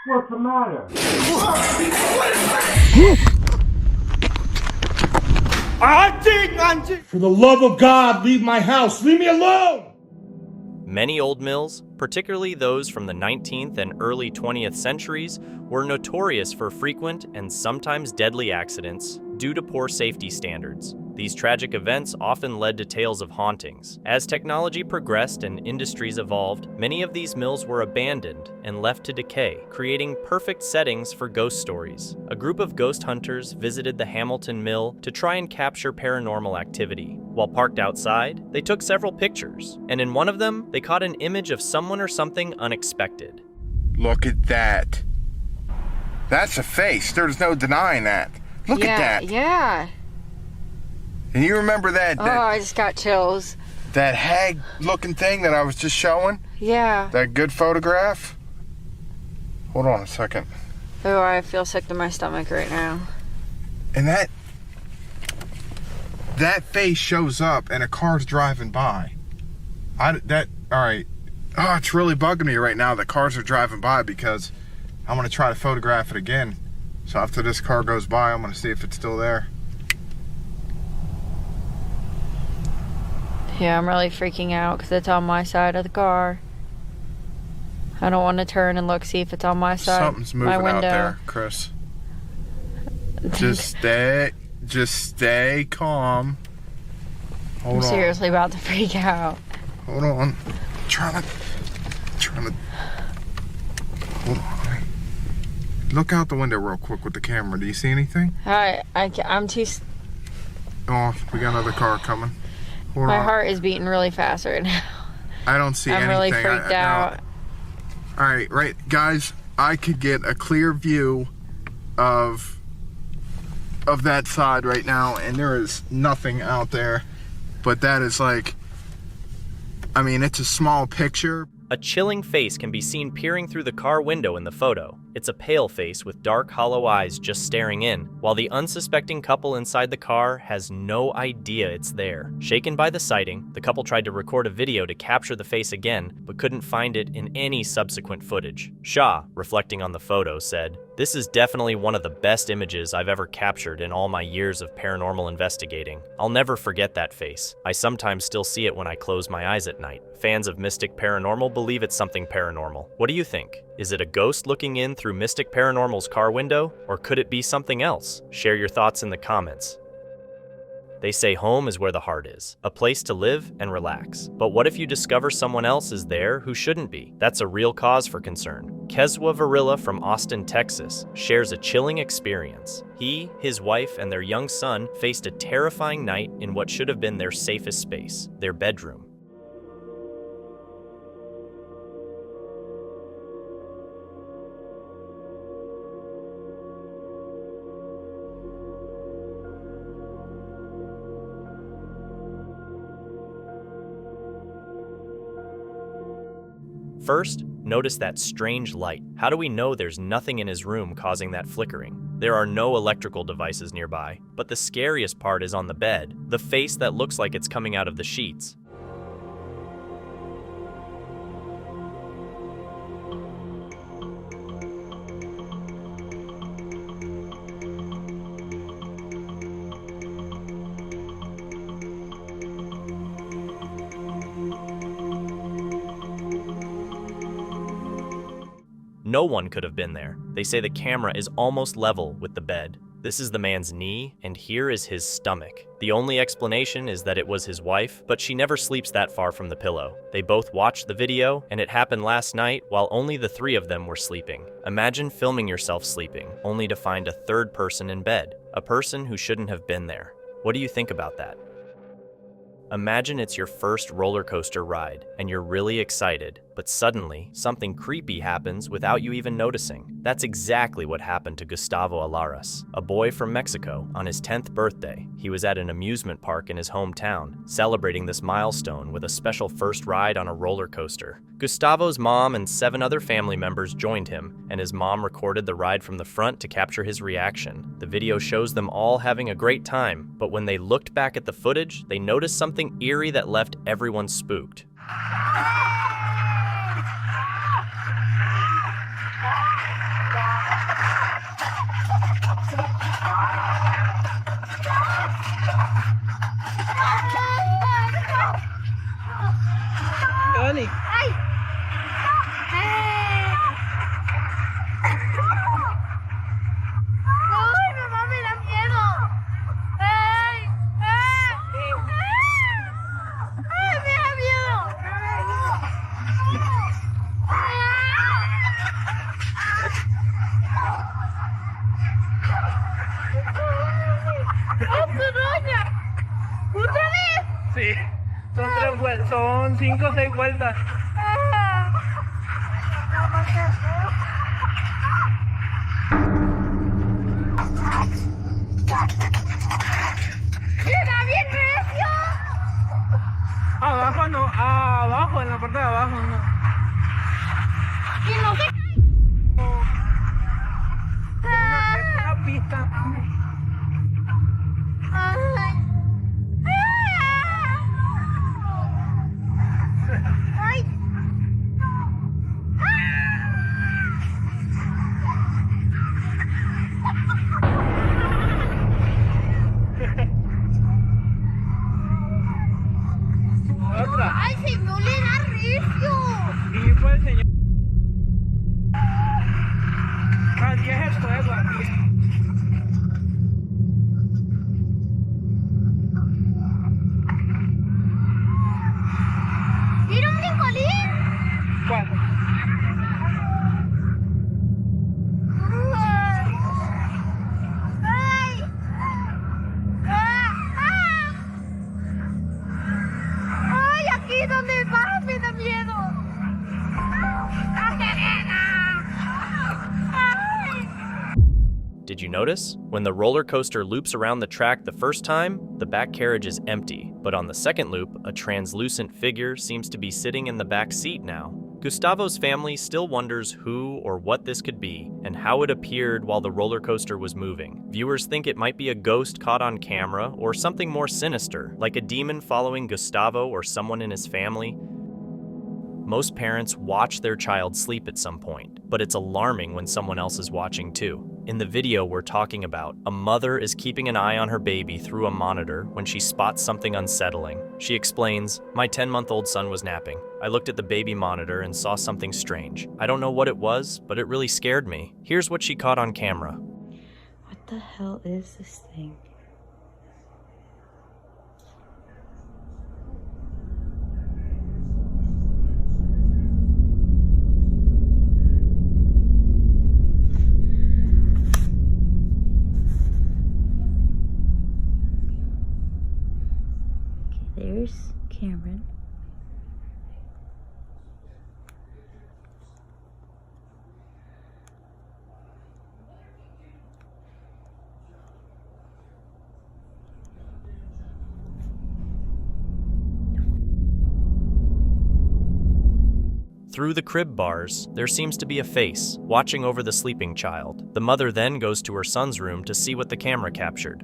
What's the matter? For the love of God, leave my house. Leave me alone! Many old mills, particularly those from the 19th and early 20th centuries, were notorious for frequent and sometimes deadly accidents due to poor safety standards. These tragic events often led to tales of hauntings. As technology progressed and industries evolved, many of these mills were abandoned and left to decay, creating perfect settings for ghost stories. A group of ghost hunters visited the Hamilton Mill to try and capture paranormal activity. While parked outside, they took several pictures, and in one of them, they caught an image of someone or something unexpected. Look at that. That's a face. There's no denying that. Look at that. Yeah. And you remember that? Oh, I just got chills. That hag-looking thing that I was just showing? Yeah. That good photograph? Hold on a second. Oh, I feel sick to my stomach right now. And that face shows up and a car's driving by. All right. Oh, it's really bugging me right now that cars are driving by because I'm going to try to photograph it again. So after this car goes by, I'm going to see if it's still there. Yeah, I'm really freaking out because it's on my side of the car. I don't want to turn and look, see if it's on my side. Something's moving out there, Chris. Just stay calm. Hold on. I'm seriously about to freak out. Hold on. Trying to. Hold on. Look out the window real quick with the camera. Do you see anything? I'm too. Oh, we got another car coming. Hold My on. heart is beating really fast right now. I don't see anything. I'm really freaked out. All right, guys. I could get a clear view of that side right now, and there is nothing out there. But that is like, I mean, it's a small picture. A chilling face can be seen peering through the car window in the photo. It's a pale face with dark, hollow eyes just staring in, while the unsuspecting couple inside the car has no idea it's there. Shaken by the sighting, the couple tried to record a video to capture the face again, but couldn't find it in any subsequent footage. Shaw, reflecting on the photo, said, "This is definitely one of the best images I've ever captured in all my years of paranormal investigating. I'll never forget that face. I sometimes still see it when I close my eyes at night. Fans of Mystic Paranormal believe it's something paranormal. What do you think? Is it a ghost looking in through Mystic Paranormal's car window, or could it be something else? Share your thoughts in the comments." They say home is where the heart is, a place to live and relax. But what if you discover someone else is there who shouldn't be? That's a real cause for concern. Kezwa Varilla from Austin, Texas, shares a chilling experience. He, his wife, and their young son faced a terrifying night in what should have been their safest space, their bedroom. First, notice that strange light. How do we know there's nothing in his room causing that flickering? There are no electrical devices nearby, but the scariest part is on the bed, the face that looks like it's coming out of the sheets. No one could have been there. They say the camera is almost level with the bed. This is the man's knee, and here is his stomach. The only explanation is that it was his wife, but she never sleeps that far from the pillow. They both watched the video, and it happened last night while only the three of them were sleeping. Imagine filming yourself sleeping, only to find a third person in bed, a person who shouldn't have been there. What do you think about that? Imagine it's your first roller coaster ride, and you're really excited, but suddenly, something creepy happens without you even noticing. That's exactly what happened to Gustavo Alaras, a boy from Mexico, on his 10th birthday. He was at an amusement park in his hometown, celebrating this milestone with a special first ride on a roller coaster. Gustavo's mom and 7 other family members joined him, and his mom recorded the ride from the front to capture his reaction. The video shows them all having a great time, but when they looked back at the footage, they noticed something eerie that left everyone spooked. Son 5 o 6 vueltas. ¡Mira, bien recio! Abajo no, abajo, en la parte de abajo no. ¡Y no se Es una pista. ¡Ay! ¡Ay! Otra. ¡Ay, señor, le da recio! Y pues, señor. Así es el fuego aquí. ¡Tira un brincolín! ¿Cuál? ¡Ay! ¡Ay, aquí donde más me da miedo! Did you notice? When the roller coaster loops around the track the first time, the back carriage is empty, but on the second loop, a translucent figure seems to be sitting in the back seat now. Gustavo's family still wonders who or what this could be and how it appeared while the roller coaster was moving. Viewers think it might be a ghost caught on camera or something more sinister, like a demon following Gustavo or someone in his family. Most parents watch their child sleep at some point, but it's alarming when someone else is watching too. In the video we're talking about, a mother is keeping an eye on her baby through a monitor when she spots something unsettling. She explains, "My 10-month-old son was napping. I looked at the baby monitor and saw something strange. I don't know what it was, but it really scared me." Here's what she caught on camera. What the hell is this thing? There's Cameron. Through the crib bars, there seems to be a face, watching over the sleeping child. The mother then goes to her son's room to see what the camera captured.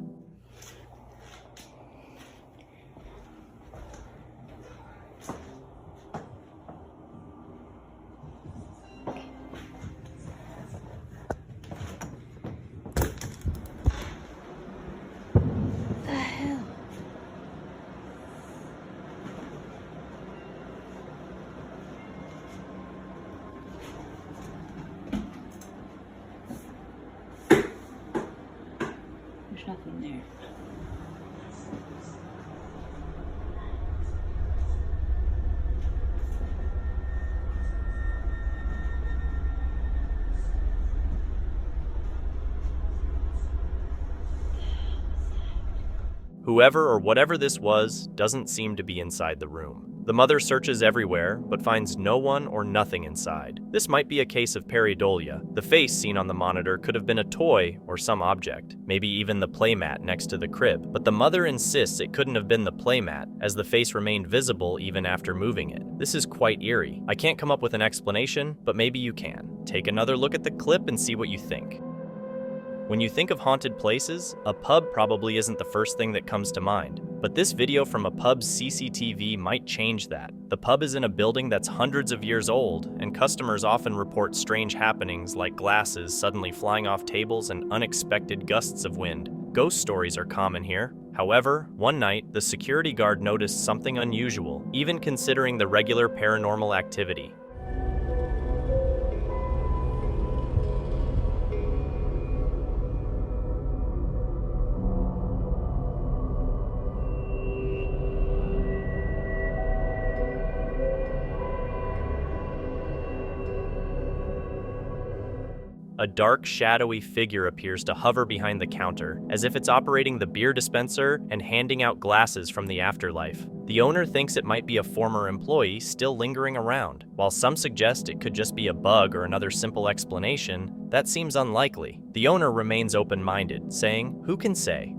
There's nothing there. Whoever or whatever this was doesn't seem to be inside the room. The mother searches everywhere, but finds no one or nothing inside. This might be a case of pareidolia. The face seen on the monitor could have been a toy or some object, maybe even the playmat next to the crib, but the mother insists it couldn't have been the playmat, as the face remained visible even after moving it. This is quite eerie. I can't come up with an explanation, but maybe you can. Take another look at the clip and see what you think. When you think of haunted places, a pub probably isn't the first thing that comes to mind. But this video from a pub's CCTV might change that. The pub is in a building that's hundreds of years old, and customers often report strange happenings like glasses suddenly flying off tables and unexpected gusts of wind. Ghost stories are common here. However, one night, the security guard noticed something unusual, even considering the regular paranormal activity. A dark, shadowy figure appears to hover behind the counter, as if it's operating the beer dispenser and handing out glasses from the afterlife. The owner thinks it might be a former employee still lingering around. While some suggest it could just be a bug or another simple explanation, that seems unlikely. The owner remains open-minded, saying, "Who can say?"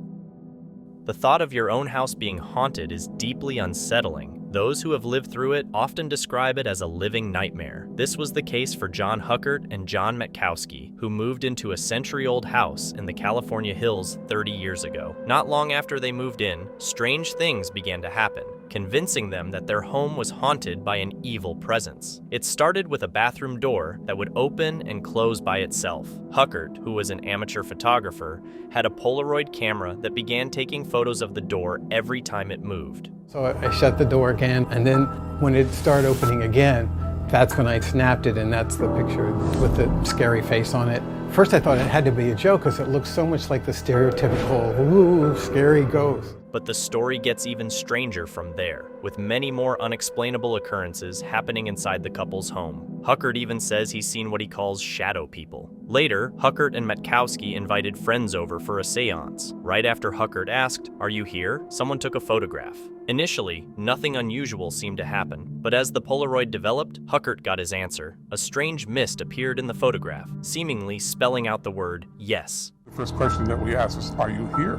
The thought of your own house being haunted is deeply unsettling. Those who have lived through it often describe it as a living nightmare. This was the case for John Huckert and John Matkowski, who moved into a century-old house in the California hills 30 years ago. Not long after they moved in, strange things began to happen, convincing them that their home was haunted by an evil presence. It started with a bathroom door that would open and close by itself. Huckert, who was an amateur photographer, had a Polaroid camera that began taking photos of the door every time it moved. So I shut the door again, and then when it started opening again, that's when I snapped it, and that's the picture with the scary face on it. First I thought it had to be a joke because it looks so much like the stereotypical, ooh, scary ghost. But the story gets even stranger from there, with many more unexplainable occurrences happening inside the couple's home. Huckert even says he's seen what he calls shadow people. Later, Huckert and Matkowski invited friends over for a seance. Right after Huckert asked, "Are you here?" someone took a photograph. Initially, nothing unusual seemed to happen, but as the Polaroid developed, Huckert got his answer. A strange mist appeared in the photograph, seemingly spelling out the word yes. The first question that we asked is, "Are you here?"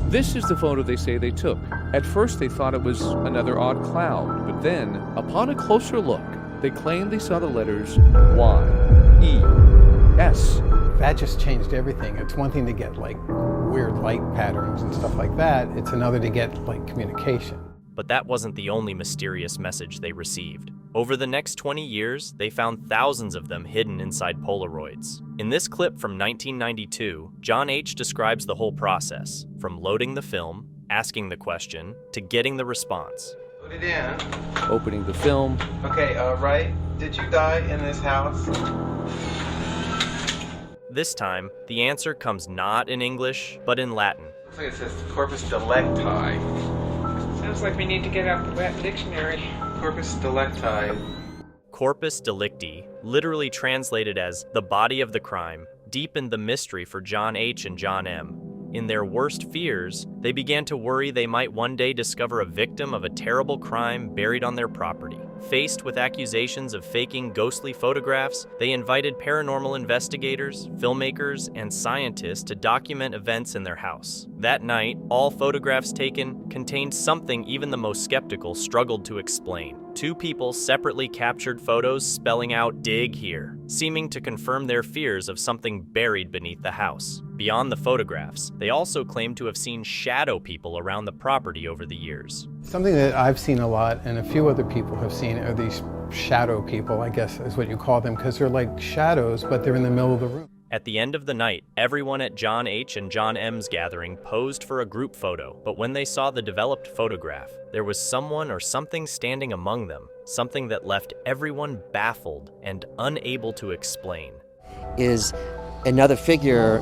This is the photo they say they took. At first they thought it was another odd cloud, but then, upon a closer look, they claimed they saw the letters Y, E, S. That just changed everything. It's one thing to get like weird light patterns and stuff like that. It's another to get like communication. But that wasn't the only mysterious message they received. Over the next 20 years, they found thousands of them hidden inside Polaroids. In this clip from 1992, John H. describes the whole process, from loading the film, asking the question, to getting the response. Put it in. Opening the film. Okay, right. Did you die in this house? This time, the answer comes not in English, but in Latin. Looks like it says corpus delicti. Sounds like we need to get out the Latin dictionary. Corpus delicti. Corpus delicti, literally translated as the body of the crime, deepened the mystery for John H. and John M. In their worst fears, they began to worry they might one day discover a victim of a terrible crime buried on their property. Faced with accusations of faking ghostly photographs, they invited paranormal investigators, filmmakers, and scientists to document events in their house. That night, all photographs taken contained something even the most skeptical struggled to explain. Two people separately captured photos spelling out "dig here," seeming to confirm their fears of something buried beneath the house. Beyond the photographs, they also claimed to have seen shadow people around the property over the years. Something that I've seen a lot and a few other people have seen are these shadow people, I guess is what you call them, because they're like shadows, but they're in the middle of the room. At the end of the night, everyone at John H. and John M.'s gathering posed for a group photo, but when they saw the developed photograph, there was someone or something standing among them, something that left everyone baffled and unable to explain. Is another figure,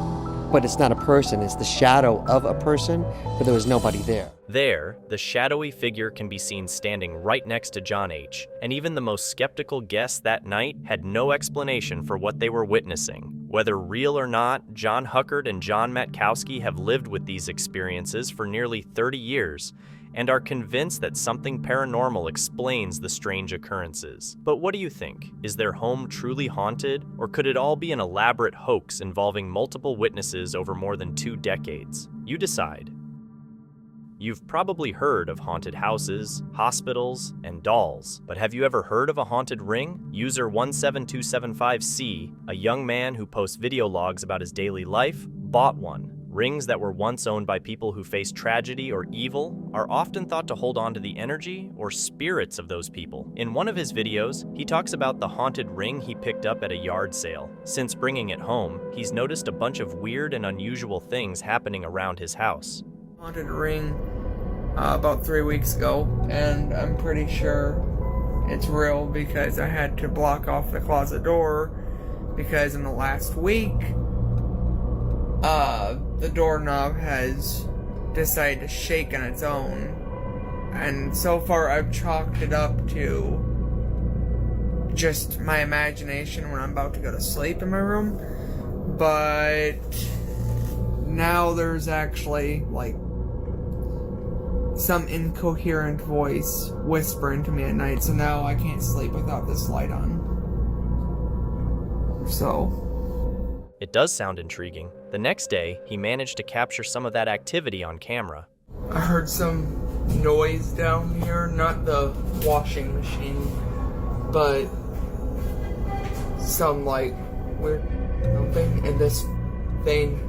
but it's not a person, it's the shadow of a person, but there was nobody there. There, the shadowy figure can be seen standing right next to John H., and even the most skeptical guests that night had no explanation for what they were witnessing. Whether real or not, John Huckert and John Matkowski have lived with these experiences for nearly 30 years, and are convinced that something paranormal explains the strange occurrences. But what do you think? Is their home truly haunted, or could it all be an elaborate hoax involving multiple witnesses over more than 2 decades? You decide. You've probably heard of haunted houses, hospitals, and dolls, but have you ever heard of a haunted ring? User 17275C, a young man who posts video logs about his daily life, bought one. Rings that were once owned by people who faced tragedy or evil are often thought to hold on to the energy or spirits of those people. In one of his videos, he talks about the haunted ring he picked up at a yard sale. Since bringing it home, he's noticed a bunch of weird and unusual things happening around his house. Haunted ring about 3 weeks ago, and I'm pretty sure it's real because I had to block off the closet door because in the last week, the doorknob has decided to shake on its own, and so far I've chalked it up to just my imagination when I'm about to go to sleep in my room, but now there's actually like some incoherent voice whispering to me at night, so now I can't sleep without this light on. So It does sound intriguing. The next day, he managed to capture some of that activity on camera. I heard some noise down here, not the washing machine, but some like weird thumping, and this thing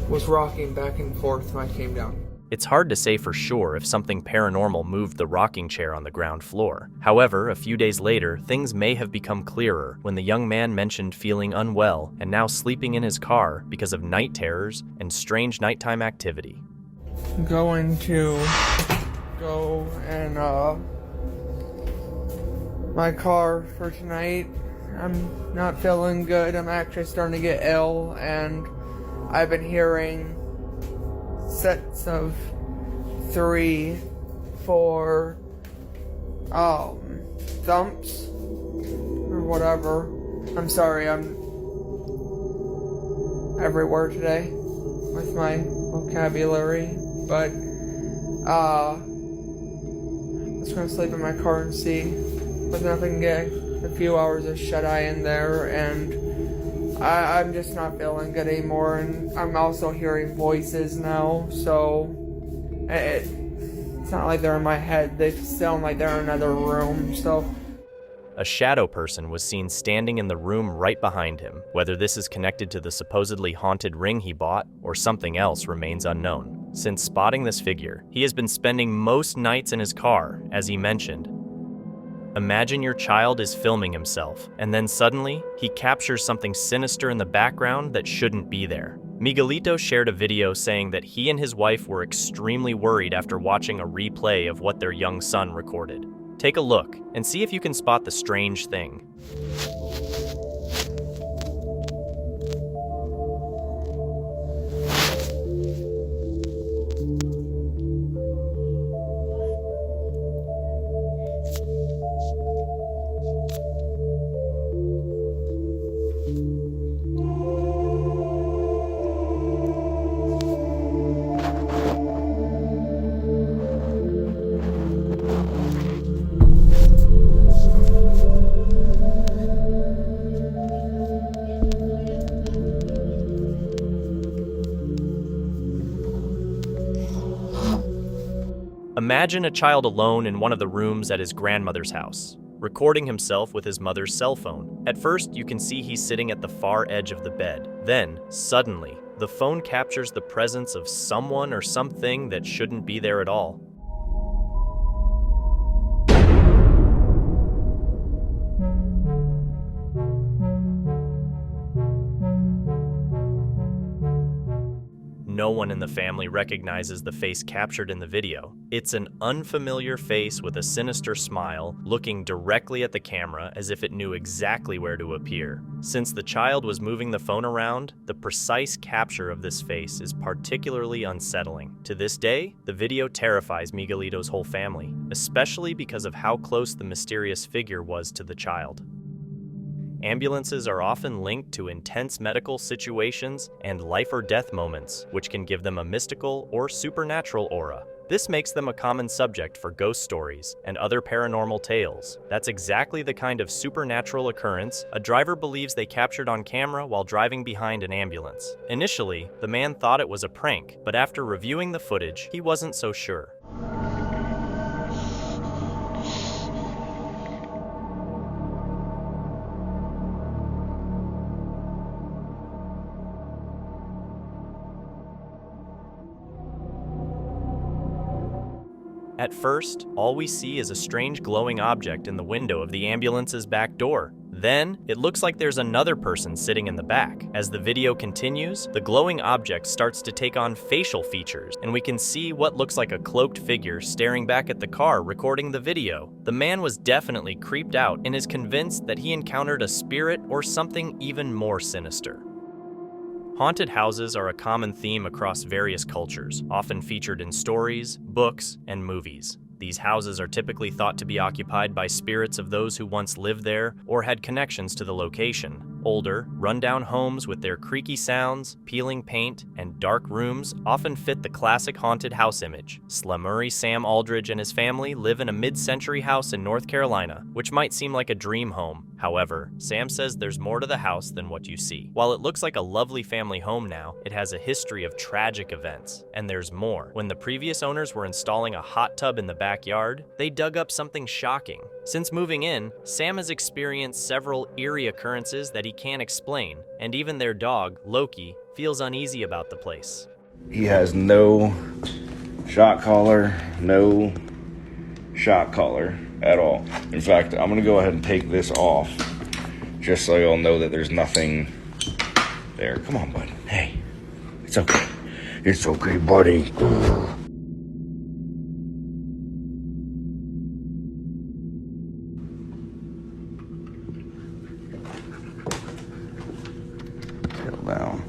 was rocking back and forth when I came down. It's hard to say for sure if something paranormal moved the rocking chair on the ground floor. However, a few days later, things may have become clearer when the young man mentioned feeling unwell and now sleeping in his car because of night terrors and strange nighttime activity. I'm going to go and my car for tonight. I'm not feeling good. I'm actually starting to get ill, and I've been hearing sets of 3, 4 thumps or whatever. I'm sorry, I'm everywhere today with my vocabulary, but I'm just gonna sleep in my car and see whether I can get a few hours of shut-eye in there, and I'm just not feeling good anymore, and I'm also hearing voices now, so it's not like they're in my head, they sound like they're in another room, so. A shadow person was seen standing in the room right behind him. Whether this is connected to the supposedly haunted ring he bought or something else remains unknown. Since spotting this figure, he has been spending most nights in his car, as he mentioned. Imagine your child is filming himself, and then suddenly, he captures something sinister in the background that shouldn't be there. Miguelito shared a video saying that he and his wife were extremely worried after watching a replay of what their young son recorded. Take a look and see if you can spot the strange thing. Imagine a child alone in one of the rooms at his grandmother's house, recording himself with his mother's cell phone. At first, you can see he's sitting at the far edge of the bed. Then, suddenly, the phone captures the presence of someone or something that shouldn't be there at all. No one in the family recognizes the face captured in the video. It's an unfamiliar face with a sinister smile, looking directly at the camera as if it knew exactly where to appear. Since the child was moving the phone around, the precise capture of this face is particularly unsettling. To this day, the video terrifies Miguelito's whole family, especially because of how close the mysterious figure was to the child. Ambulances are often linked to intense medical situations and life or death moments, which can give them a mystical or supernatural aura. This makes them a common subject for ghost stories and other paranormal tales. That's exactly the kind of supernatural occurrence a driver believes they captured on camera while driving behind an ambulance. Initially, the man thought it was a prank, but after reviewing the footage, he wasn't so sure. At first, all we see is a strange glowing object in the window of the ambulance's back door. Then, it looks like there's another person sitting in the back. As the video continues, the glowing object starts to take on facial features, and we can see what looks like a cloaked figure staring back at the car recording the video. The man was definitely creeped out and is convinced that he encountered a spirit or something even more sinister. Haunted houses are a common theme across various cultures, often featured in stories, books, and movies. These houses are typically thought to be occupied by spirits of those who once lived there or had connections to the location. Older, rundown homes with their creaky sounds, peeling paint, and dark rooms often fit the classic haunted house image. Slamurry Sam Aldridge and his family live in a mid-century house in North Carolina, which might seem like a dream home. However, Sam says there's more to the house than what you see. While it looks like a lovely family home now, it has a history of tragic events. And there's more. When the previous owners were installing a hot tub in the backyard, they dug up something shocking. Since moving in, Sam has experienced several eerie occurrences that he can't explain, and even their dog, Loki, feels uneasy about the place. He has no shock collar, no shock collar at all. In fact, I'm gonna go ahead and take this off just so you'll know that there's nothing there. Come on, bud. Hey, it's okay. It's okay, buddy. Settle down.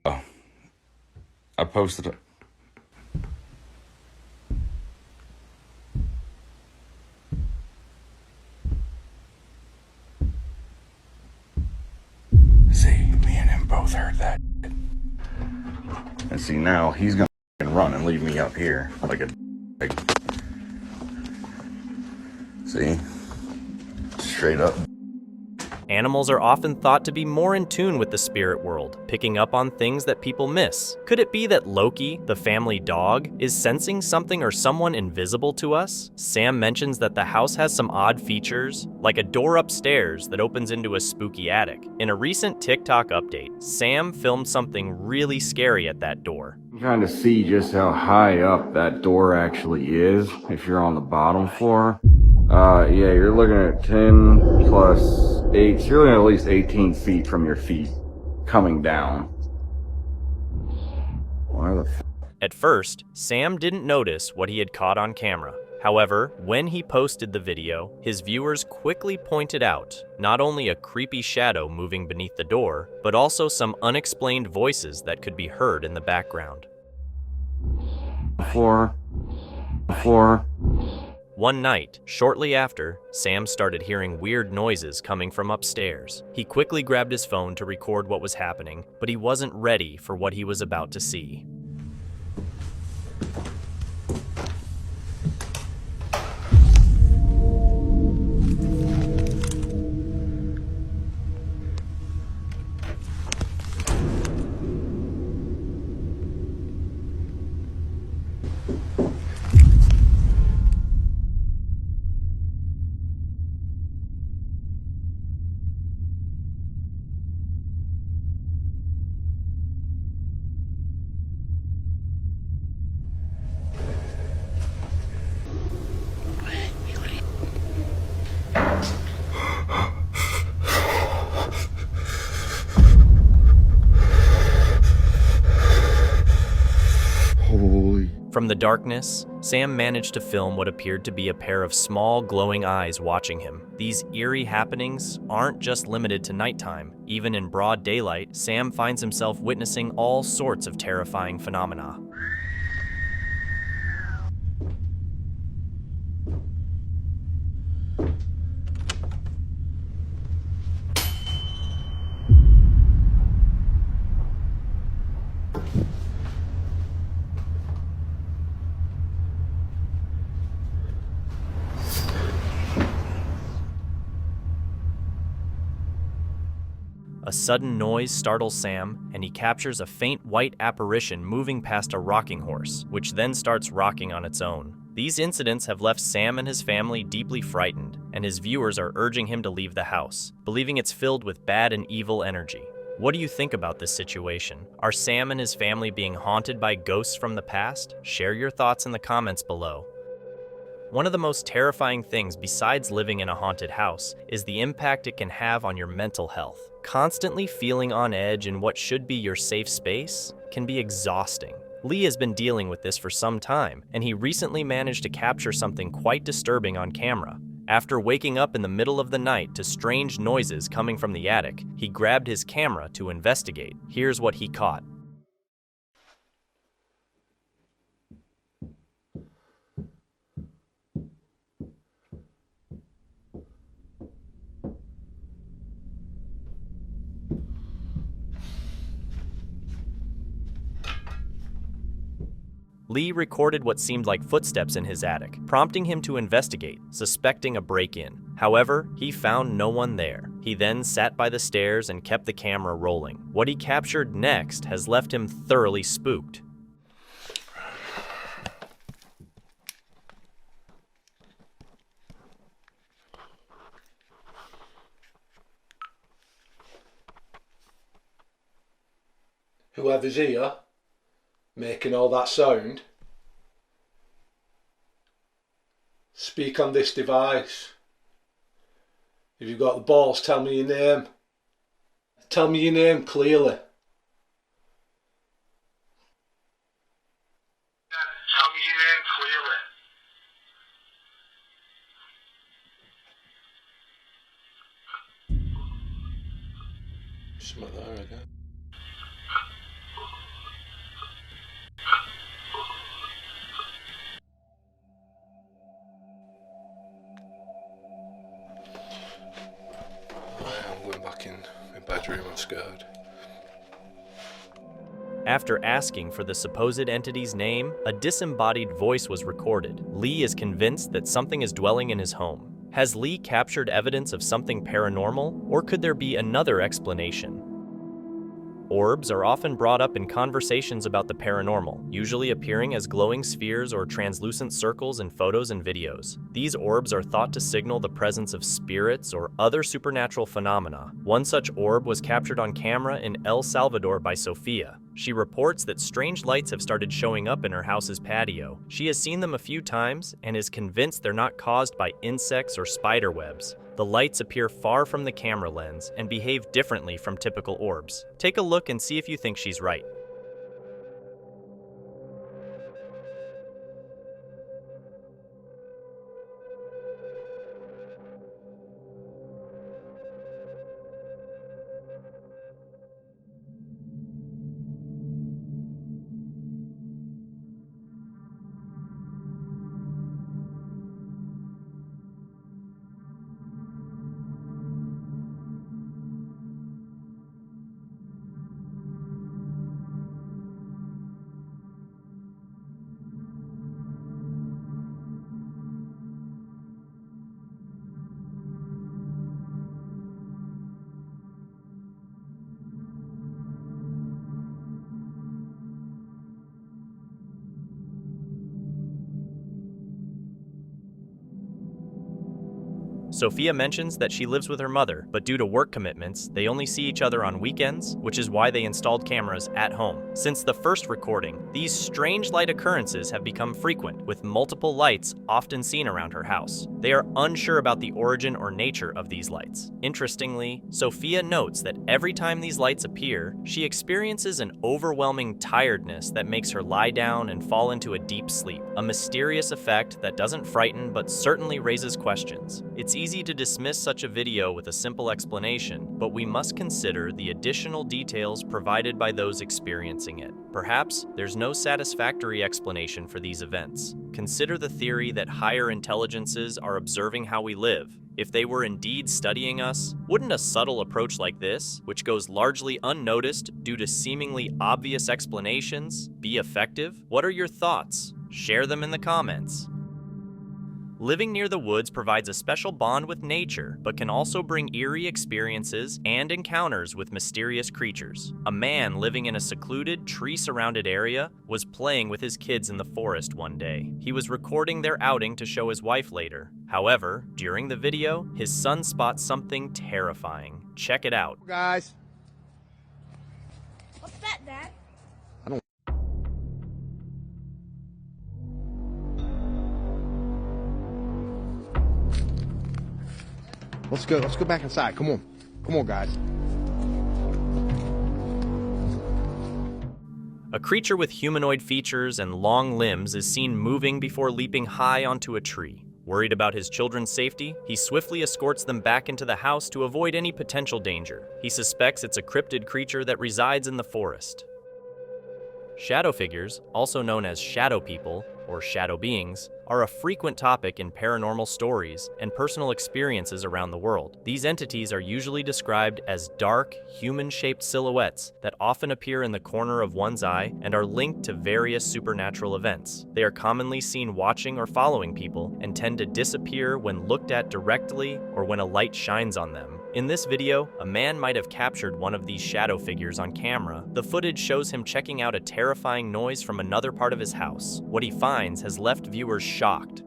Oh, I posted it. See, me and him both heard that. And see, now he's gonna run and leave me up here like a. See? Straight up. Animals are often thought to be more in tune with the spirit world, picking up on things that people miss. Could it be that Loki, the family dog, is sensing something or someone invisible to us? Sam mentions that the house has some odd features, like a door upstairs that opens into a spooky attic. In a recent TikTok update, Sam filmed something really scary at that door. You kind of see just how high up that door actually is if you're on the bottom floor. Yeah, you're looking at 10 plus 8, so you're looking at least 18 feet from your feet coming down. Why the At first, Sam didn't notice what he had caught on camera. However, when he posted the video, his viewers quickly pointed out not only a creepy shadow moving beneath the door, but also some unexplained voices that could be heard in the background. Floor. One night, shortly after, Sam started hearing weird noises coming from upstairs. He quickly grabbed his phone to record what was happening, but he wasn't ready for what he was about to see. From the darkness, Sam managed to film what appeared to be a pair of small, glowing eyes watching him. These eerie happenings aren't just limited to nighttime. Even in broad daylight, Sam finds himself witnessing all sorts of terrifying phenomena. A sudden noise startles Sam, and he captures a faint white apparition moving past a rocking horse, which then starts rocking on its own. These incidents have left Sam and his family deeply frightened, and his viewers are urging him to leave the house, believing it's filled with bad and evil energy. What do you think about this situation? Are Sam and his family being haunted by ghosts from the past? Share your thoughts in the comments below. One of the most terrifying things besides living in a haunted house is the impact it can have on your mental health. Constantly feeling on edge in what should be your safe space can be exhausting. Lee has been dealing with this for some time, and he recently managed to capture something quite disturbing on camera. After waking up in the middle of the night to strange noises coming from the attic, he grabbed his camera to investigate. Here's what he caught. Lee recorded what seemed like footsteps in his attic, prompting him to investigate, suspecting a break-in. However, he found no one there. He then sat by the stairs and kept the camera rolling. What he captured next has left him thoroughly spooked. Whoever's here, making all that sound, speak on this device. If you've got the balls, tell me your name. Tell me your name clearly. Tell me your name clearly. Something there again. I'm going back in my bedroom, I'm scared. After asking for the supposed entity's name, a disembodied voice was recorded. Lee is convinced that something is dwelling in his home. Has Lee captured evidence of something paranormal, or could there be another explanation? Orbs are often brought up in conversations about the paranormal, usually appearing as glowing spheres or translucent circles in photos and videos. These orbs are thought to signal the presence of spirits or other supernatural phenomena. One such orb was captured on camera in El Salvador by Sophia. She reports that strange lights have started showing up in her house's patio. She has seen them a few times and is convinced they're not caused by insects or spider webs. The lights appear far from the camera lens and behave differently from typical orbs. Take a look and see if you think she's right. Sophia mentions that she lives with her mother, but due to work commitments, they only see each other on weekends, which is why they installed cameras at home. Since the first recording, these strange light occurrences have become frequent, with multiple lights often seen around her house. They are unsure about the origin or nature of these lights. Interestingly, Sophia notes that every time these lights appear, she experiences an overwhelming tiredness that makes her lie down and fall into a deep sleep, a mysterious effect that doesn't frighten but certainly raises questions. It's easy to dismiss such a video with a simple explanation, but we must consider the additional details provided by those experiencing it. Perhaps there's no satisfactory explanation for these events. Consider the theory that higher intelligences are observing how we live. If they were indeed studying us, wouldn't a subtle approach like this, which goes largely unnoticed due to seemingly obvious explanations, be effective? What are your thoughts? Share them in the comments. Living near the woods provides a special bond with nature, but can also bring eerie experiences and encounters with mysterious creatures. A man living in a secluded, tree-surrounded area was playing with his kids in the forest one day. He was recording their outing to show his wife later. However, during the video, his son spots something terrifying. Check it out. Guys. What's that, Dad? Let's go back inside. Come on, guys. A creature with humanoid features and long limbs is seen moving before leaping high onto a tree. Worried about his children's safety, he swiftly escorts them back into the house to avoid any potential danger. He suspects it's a cryptid creature that resides in the forest. Shadow figures, also known as shadow people or shadow beings, are a frequent topic in paranormal stories and personal experiences around the world. These entities are usually described as dark, human-shaped silhouettes that often appear in the corner of one's eye and are linked to various supernatural events. They are commonly seen watching or following people and tend to disappear when looked at directly or when a light shines on them. In this video, a man might have captured one of these shadow figures on camera. The footage shows him checking out a terrifying noise from another part of his house. What he finds has left viewers shocked.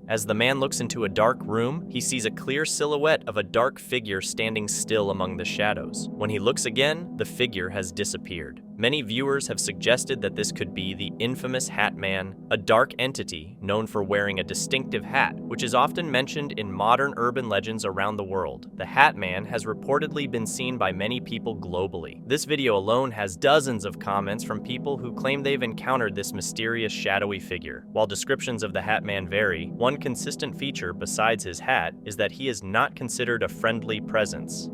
As the man looks into a dark room, he sees a clear silhouette of a dark figure standing still among the shadows. When he looks again, the figure has disappeared. Many viewers have suggested that this could be the infamous Hat Man, a dark entity known for wearing a distinctive hat, which is often mentioned in modern urban legends around the world. The Hat Man has reportedly been seen by many people globally. This video alone has dozens of comments from people who claim they've encountered this mysterious shadowy figure. While descriptions of the Hat Man vary, one consistent feature besides his hat is that he is not considered a friendly presence.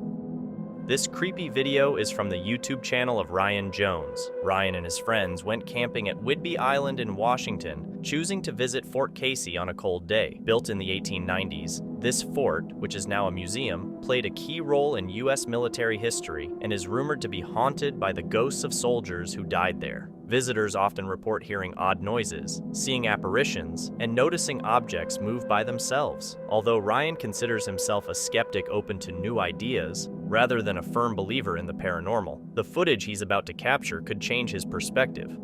This creepy video is from the YouTube channel of Ryan Jones. Ryan and his friends went camping at Whidbey Island in Washington, choosing to visit Fort Casey on a cold day. Built in the 1890s, this fort, which is now a museum, played a key role in U.S. military history and is rumored to be haunted by the ghosts of soldiers who died there. Visitors often report hearing odd noises, seeing apparitions, and noticing objects move by themselves. Although Ryan considers himself a skeptic open to new ideas, rather than a firm believer in the paranormal, the footage he's about to capture could change his perspective.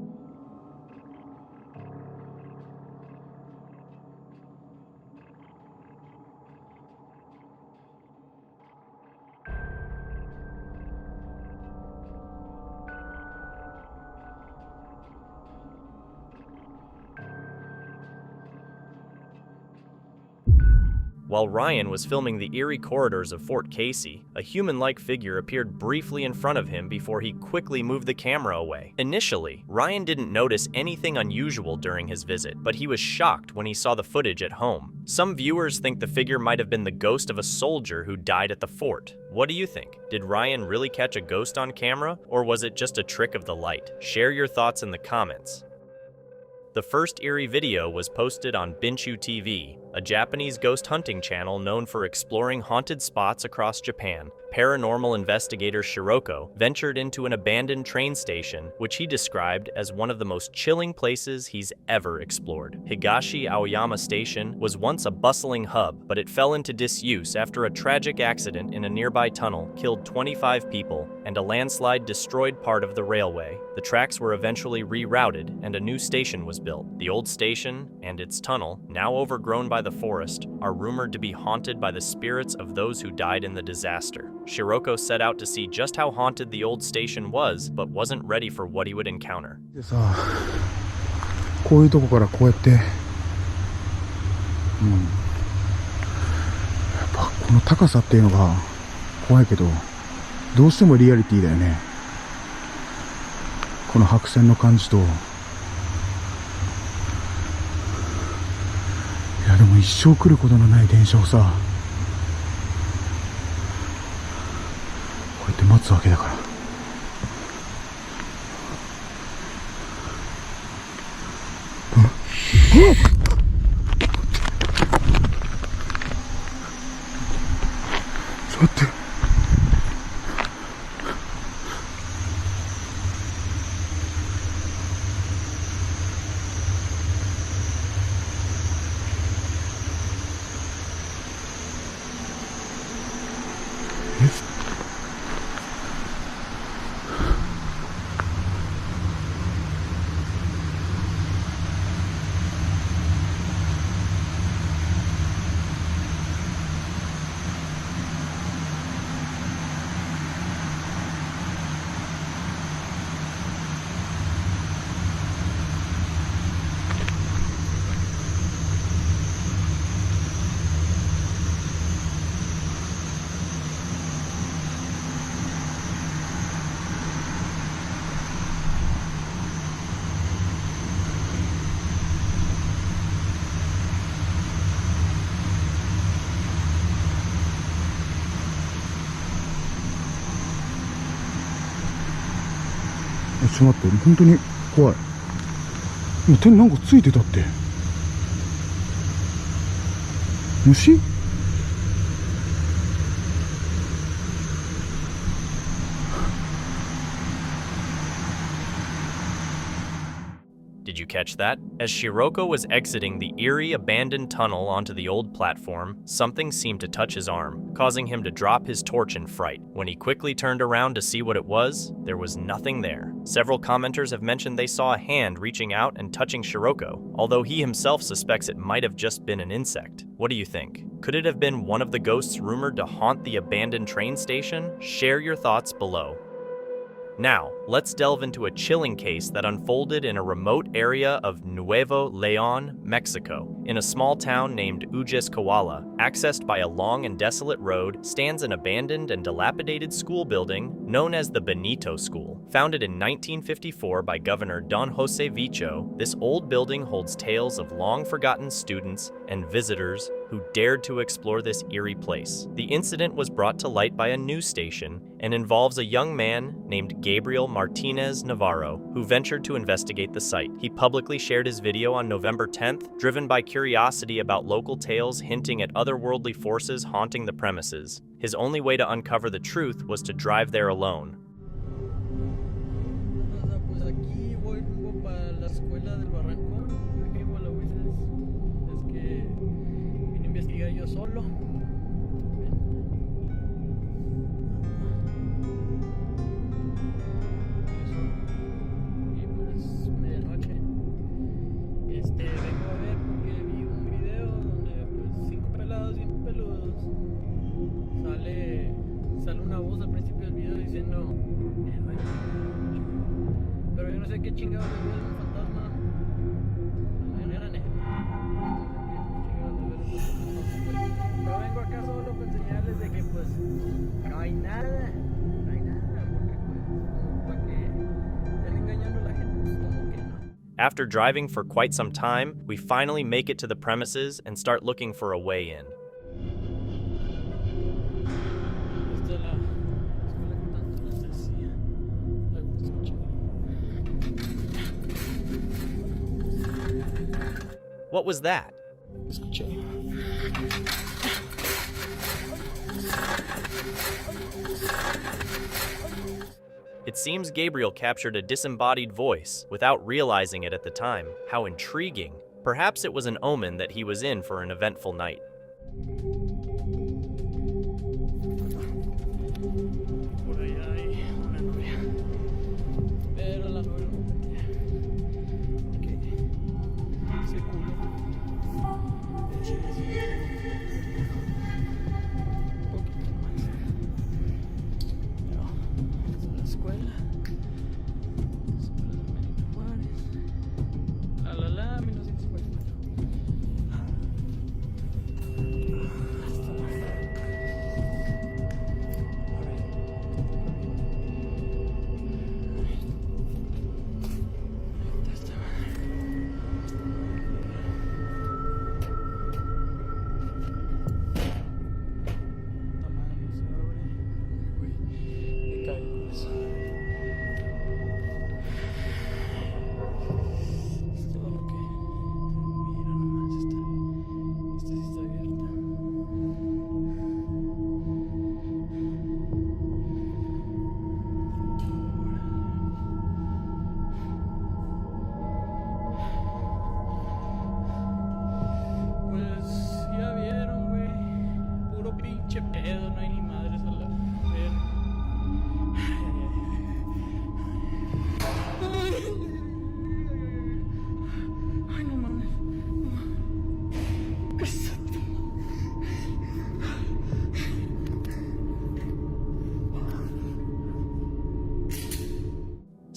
While Ryan was filming the eerie corridors of Fort Casey, a human-like figure appeared briefly in front of him before he quickly moved the camera away. Initially, Ryan didn't notice anything unusual during his visit, but he was shocked when he saw the footage at home. Some viewers think the figure might have been the ghost of a soldier who died at the fort. What do you think? Did Ryan really catch a ghost on camera, or was it just a trick of the light? Share your thoughts in the comments. The first eerie video was posted on Binchu TV, a Japanese ghost hunting channel known for exploring haunted spots across Japan. Paranormal investigator Shiroko ventured into an abandoned train station, which he described as one of the most chilling places he's ever explored. Higashi Aoyama Station was once a bustling hub, but it fell into disuse after a tragic accident in a nearby tunnel killed 25 people and a landslide destroyed part of the railway. The tracks were eventually rerouted and a new station was built. The old station and its tunnel, now overgrown by the forest, are rumored to be haunted by the spirits of those who died in the disaster. Shiroko set out to see just how haunted the old station was, but wasn't ready for what he would encounter. こういうとこからこうやって、やっぱこの高さっていうのが怖いけど、どうしてもリアリティだよね。この白線の感じと。いやでも一生来ることのない電車をさ、こうやって待つわけだから。ちょっと待って。ちょっと待って、本当に怖い。今手になんかついてたって。虫？Did you catch that? As Shiroko was exiting the eerie abandoned tunnel onto the old platform, something seemed to touch his arm, causing him to drop his torch in fright. When he quickly turned around to see what it was, there was nothing there. Several commenters have mentioned they saw a hand reaching out and touching Shiroko, although he himself suspects it might have just been an insect. What do you think? Could it have been one of the ghosts rumored to haunt the abandoned train station? Share your thoughts below. Now, let's delve into a chilling case that unfolded in a remote area of Nuevo León, Mexico. In a small town named Ujisquala, accessed by a long and desolate road, stands an abandoned and dilapidated school building known as the Benito School. Founded in 1954 by Governor Don Jose Vicho, this old building holds tales of long-forgotten students and visitors who dared to explore this eerie place. The incident was brought to light by a news station and involves a young man named Gabriel Martinez Navarro, who ventured to investigate the site. He publicly shared his video on November 10th, driven by curiosity about local tales hinting at otherworldly forces haunting the premises. His only way to uncover the truth was to drive there alone. Sale una voz al principio del video diciendo pero yo no sé qué chingados es un fantasma. Era negro. Pero vengo acá solo para enseñarles de que pues no hay nada porque pues para que estén engañando a la gente, pues como que no. After driving for quite some time, we finally make it to the premises and start looking for a way in. What was that? It seems Gabriel captured a disembodied voice without realizing it at the time. How intriguing. Perhaps it was an omen that he was in for an eventful night.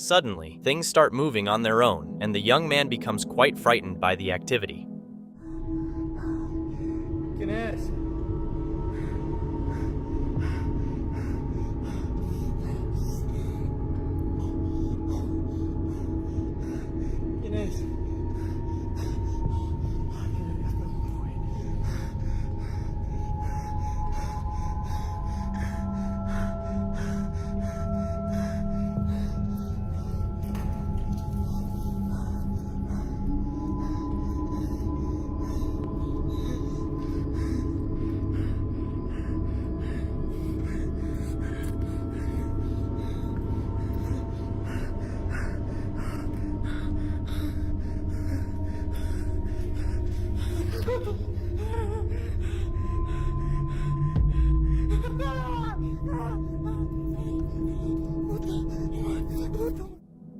Suddenly, things start moving on their own, and the young man becomes quite frightened by the activity. ¿Quién es? ¿Quién es?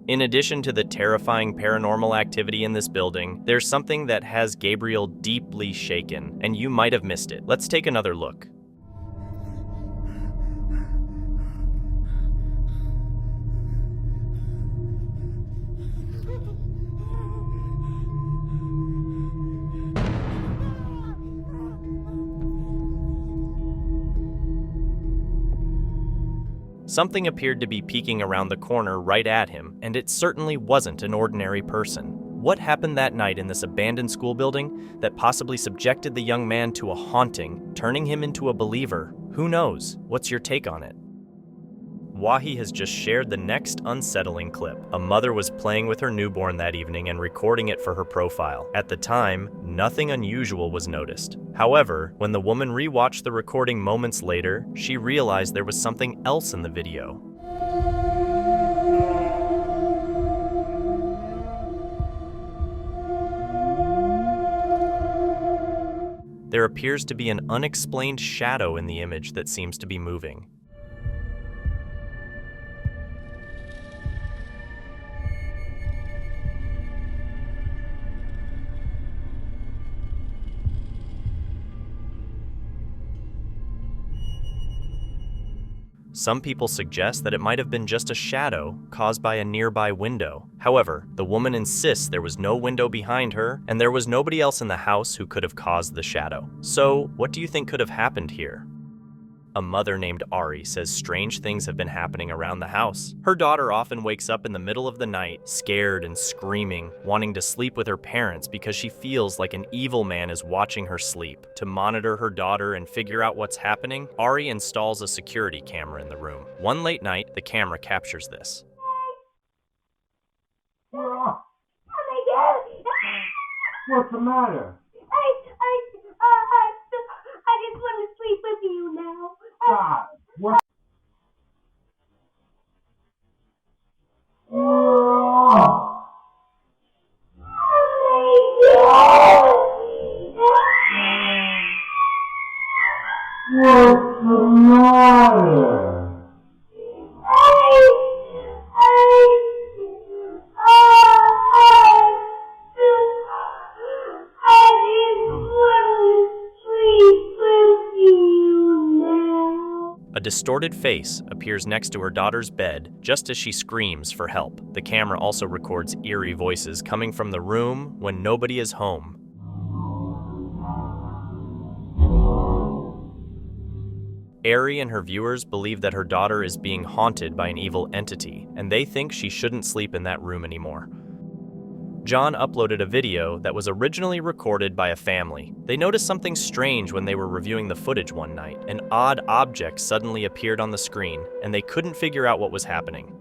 In addition to the terrifying paranormal activity in this building, there's something that has Gabriel deeply shaken, and you might have missed it. Let's take another look. Something appeared to be peeking around the corner right at him, and it certainly wasn't an ordinary person. What happened that night in this abandoned school building that possibly subjected the young man to a haunting, turning him into a believer? Who knows? What's your take on it? Wahi has just shared the next unsettling clip. A mother was playing with her newborn that evening and recording it for her profile. At the time, nothing unusual was noticed. However, when the woman rewatched the recording moments later, she realized there was something else in the video. There appears to be an unexplained shadow in the image that seems to be moving. Some people suggest that it might have been just a shadow caused by a nearby window. However, the woman insists there was no window behind her, and there was nobody else in the house who could have caused the shadow. So, what do you think could have happened here? A mother named Ari says strange things have been happening around the house. Her daughter often wakes up in the middle of the night, scared and screaming, wanting to sleep with her parents because she feels like an evil man is watching her sleep. To monitor her daughter and figure out what's happening, Ari installs a security camera in the room. One late night, the camera captures this. What's the matter? I just want to sleep with you now. God, what? What's the matter? A distorted face appears next to her daughter's bed just as she screams for help. The camera also records eerie voices coming from the room when nobody is home. Ari and her viewers believe that her daughter is being haunted by an evil entity, and they think she shouldn't sleep in that room anymore. John uploaded a video that was originally recorded by a family. They noticed something strange when they were reviewing the footage one night. An odd object suddenly appeared on the screen, and they couldn't figure out what was happening.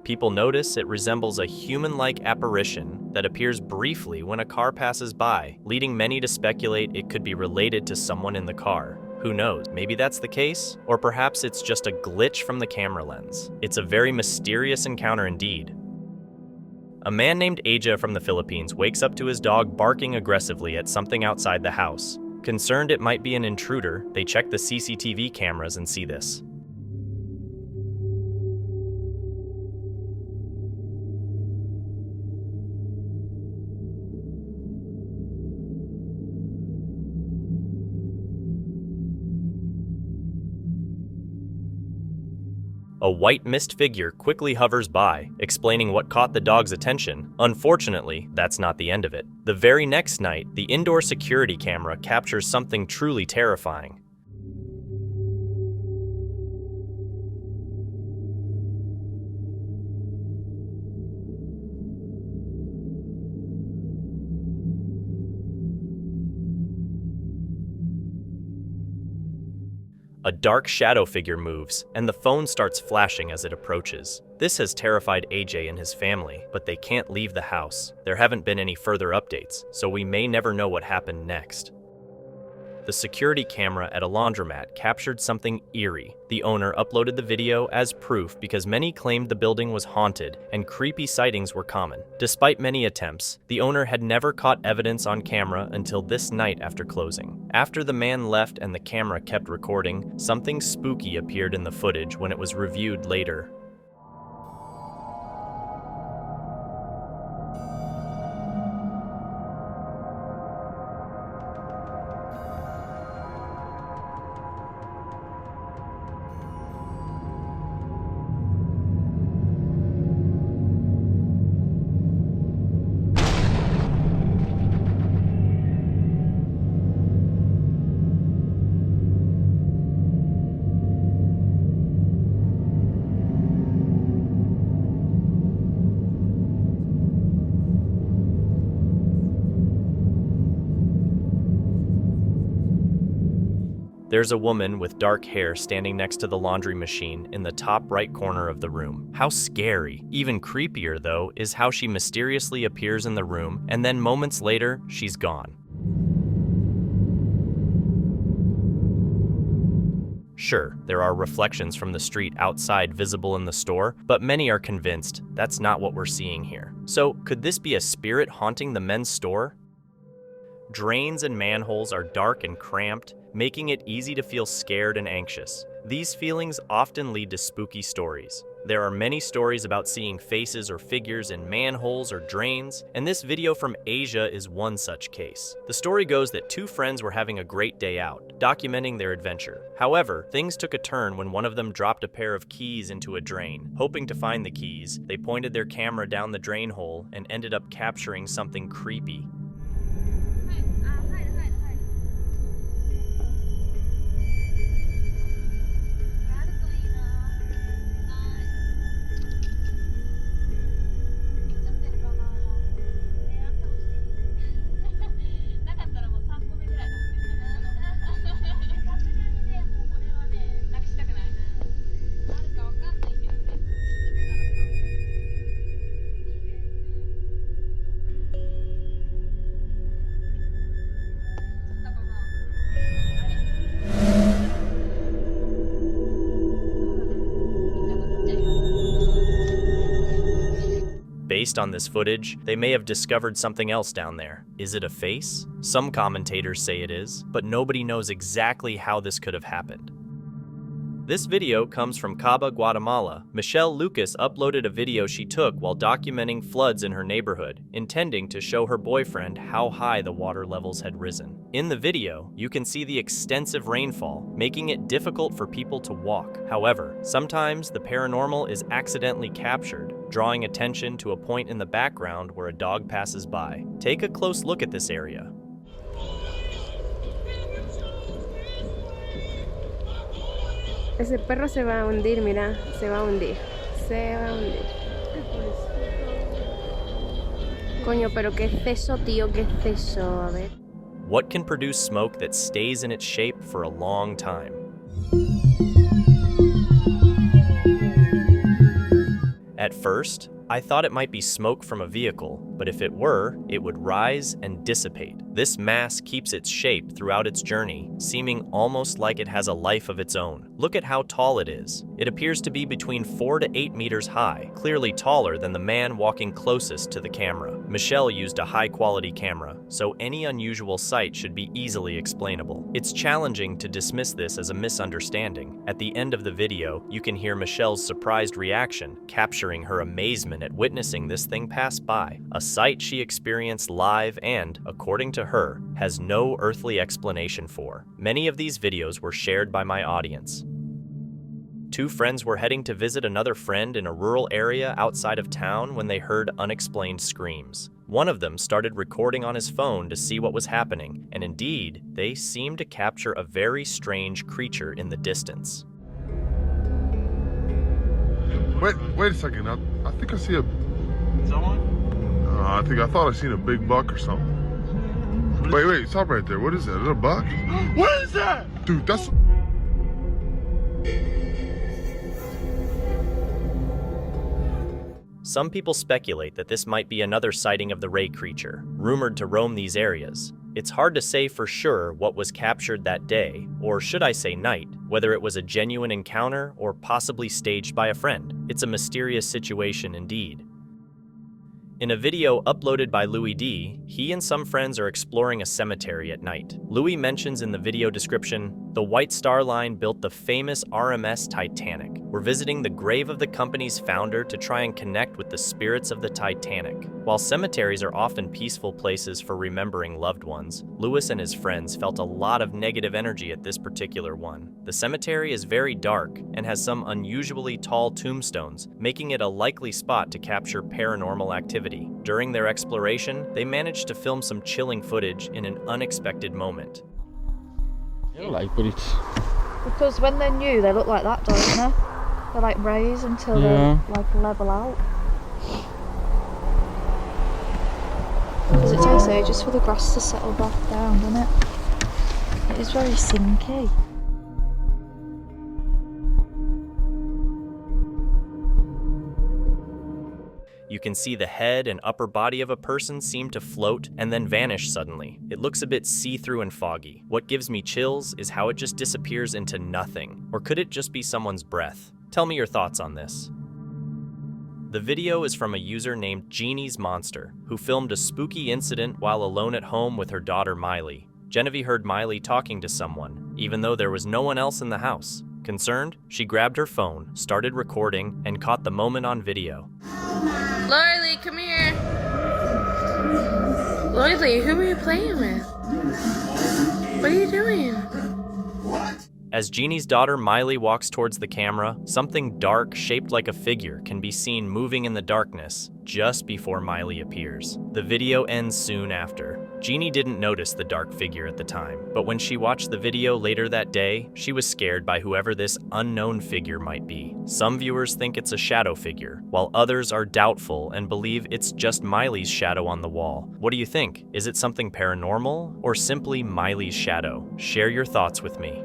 People notice it resembles a human-like apparition that appears briefly when a car passes by, leading many to speculate it could be related to someone in the car. Who knows? Maybe that's the case, or perhaps it's just a glitch from the camera lens. It's a very mysterious encounter indeed. A man named Aja from the Philippines wakes up to his dog barking aggressively at something outside the house. Concerned it might be an intruder, they check the CCTV cameras and see this. A white mist figure quickly hovers by, explaining what caught the dog's attention. Unfortunately, that's not the end of it. The very next night, the indoor security camera captures something truly terrifying. A dark shadow figure moves, and the phone starts flashing as it approaches. This has terrified AJ and his family, but they can't leave the house. There haven't been any further updates, so we may never know what happened next. the security camera at a laundromat captured something eerie. The owner uploaded the video as proof because many claimed the building was haunted and creepy sightings were common. Despite many attempts, the owner had never caught evidence on camera until this night after closing. After the man left and the camera kept recording, something spooky appeared in the footage when it was reviewed later. There's a woman with dark hair standing next to the laundry machine in the top right corner of the room. How scary! Even creepier, though, is how she mysteriously appears in the room, and then moments later, she's gone. Sure, there are reflections from the street outside visible in the store, but many are convinced that's not what we're seeing here. So, could this be a spirit haunting the men's store? Drains and manholes are dark and cramped, making it easy to feel scared and anxious. These feelings often lead to spooky stories. There are many stories about seeing faces or figures in manholes or drains, and this video from Asia is one such case. The story goes that two friends were having a great day out, documenting their adventure. However, things took a turn when one of them dropped a pair of keys into a drain. Hoping to find the keys, they pointed their camera down the drain hole and ended up capturing something creepy. Based on this footage, they may have discovered something else down there. Is it a face? Some commentators say it is, but nobody knows exactly how this could have happened. This video comes from Caba, Guatemala. Michelle Lucas uploaded a video she took while documenting floods in her neighborhood, intending to show her boyfriend how high the water levels had risen. In the video, you can see the extensive rainfall, making it difficult for people to walk. However, sometimes the paranormal is accidentally captured, drawing attention to a point in the background where a dog passes by. Take a close look at this area. Ese perro se va a hundir, mira, se va a hundir, se va a hundir. Coño, pero qué es eso, tío, qué es eso, a ver. What can produce smoke that stays in its shape for a long time? At first, I thought it might be smoke from a vehicle, but if it were, it would rise and dissipate. This mass keeps its shape throughout its journey, seeming almost like it has a life of its own. Look at how tall it is. It appears to be between 4 to 8 meters high, clearly taller than the man walking closest to the camera. Michelle used a high-quality camera, so any unusual sight should be easily explainable. It's challenging to dismiss this as a misunderstanding. At the end of the video, you can hear Michelle's surprised reaction, capturing her amazement at witnessing this thing pass by, a sight she experienced live and, according to her, has no earthly explanation for. Many of these videos were shared by my audience. Two friends were heading to visit another friend in a rural area outside of town when they heard unexplained screams. One of them started recording on his phone to see what was happening, and indeed, they seemed to capture a very strange creature in the distance. Wait a second. I think I see a... Someone? I thought I seen a big buck or something. Wait, stop right there. What is that? Is it a buck? What is that? Dude, that's... Some people speculate that this might be another sighting of the Ray creature, rumored to roam these areas. It's hard to say for sure what was captured that day, or should I say night, whether it was a genuine encounter or possibly staged by a friend. It's a mysterious situation indeed. In a video uploaded by Louis D, he and some friends are exploring a cemetery at night. Louis mentions in the video description, "The White Star Line built the famous RMS Titanic. We're visiting the grave of the company's founder to try and connect with the spirits of the Titanic." While cemeteries are often peaceful places for remembering loved ones, Louis and his friends felt a lot of negative energy at this particular one. The cemetery is very dark and has some unusually tall tombstones, making it a likely spot to capture paranormal activity. During their exploration, they managed to film some chilling footage in an unexpected moment. Because when they're new, they look like that, don't they? They're like raised until they like level out. Because it takes ages for the grass to settle back down, doesn't it? It is very sinky. You can see the head and upper body of a person seem to float and then vanish suddenly. It looks a bit see-through and foggy. What gives me chills is how it just disappears into nothing. Or could it just be someone's breath? Tell me your thoughts on this. The video is from a user named Jeannie's Monster, who filmed a spooky incident while alone at home with her daughter Miley. Genevieve heard Miley talking to someone, even though there was no one else in the house. Concerned, she grabbed her phone, started recording, and caught the moment on video. Lily, come here. Lily, who are you playing with? What are you doing? As Jeannie's daughter Miley walks towards the camera, something dark shaped like a figure can be seen moving in the darkness just before Miley appears. The video ends soon after. Jeannie didn't notice the dark figure at the time, but when she watched the video later that day, she was scared by whoever this unknown figure might be. Some viewers think it's a shadow figure, while others are doubtful and believe it's just Miley's shadow on the wall. What do you think? Is it something paranormal or simply Miley's shadow? Share your thoughts with me.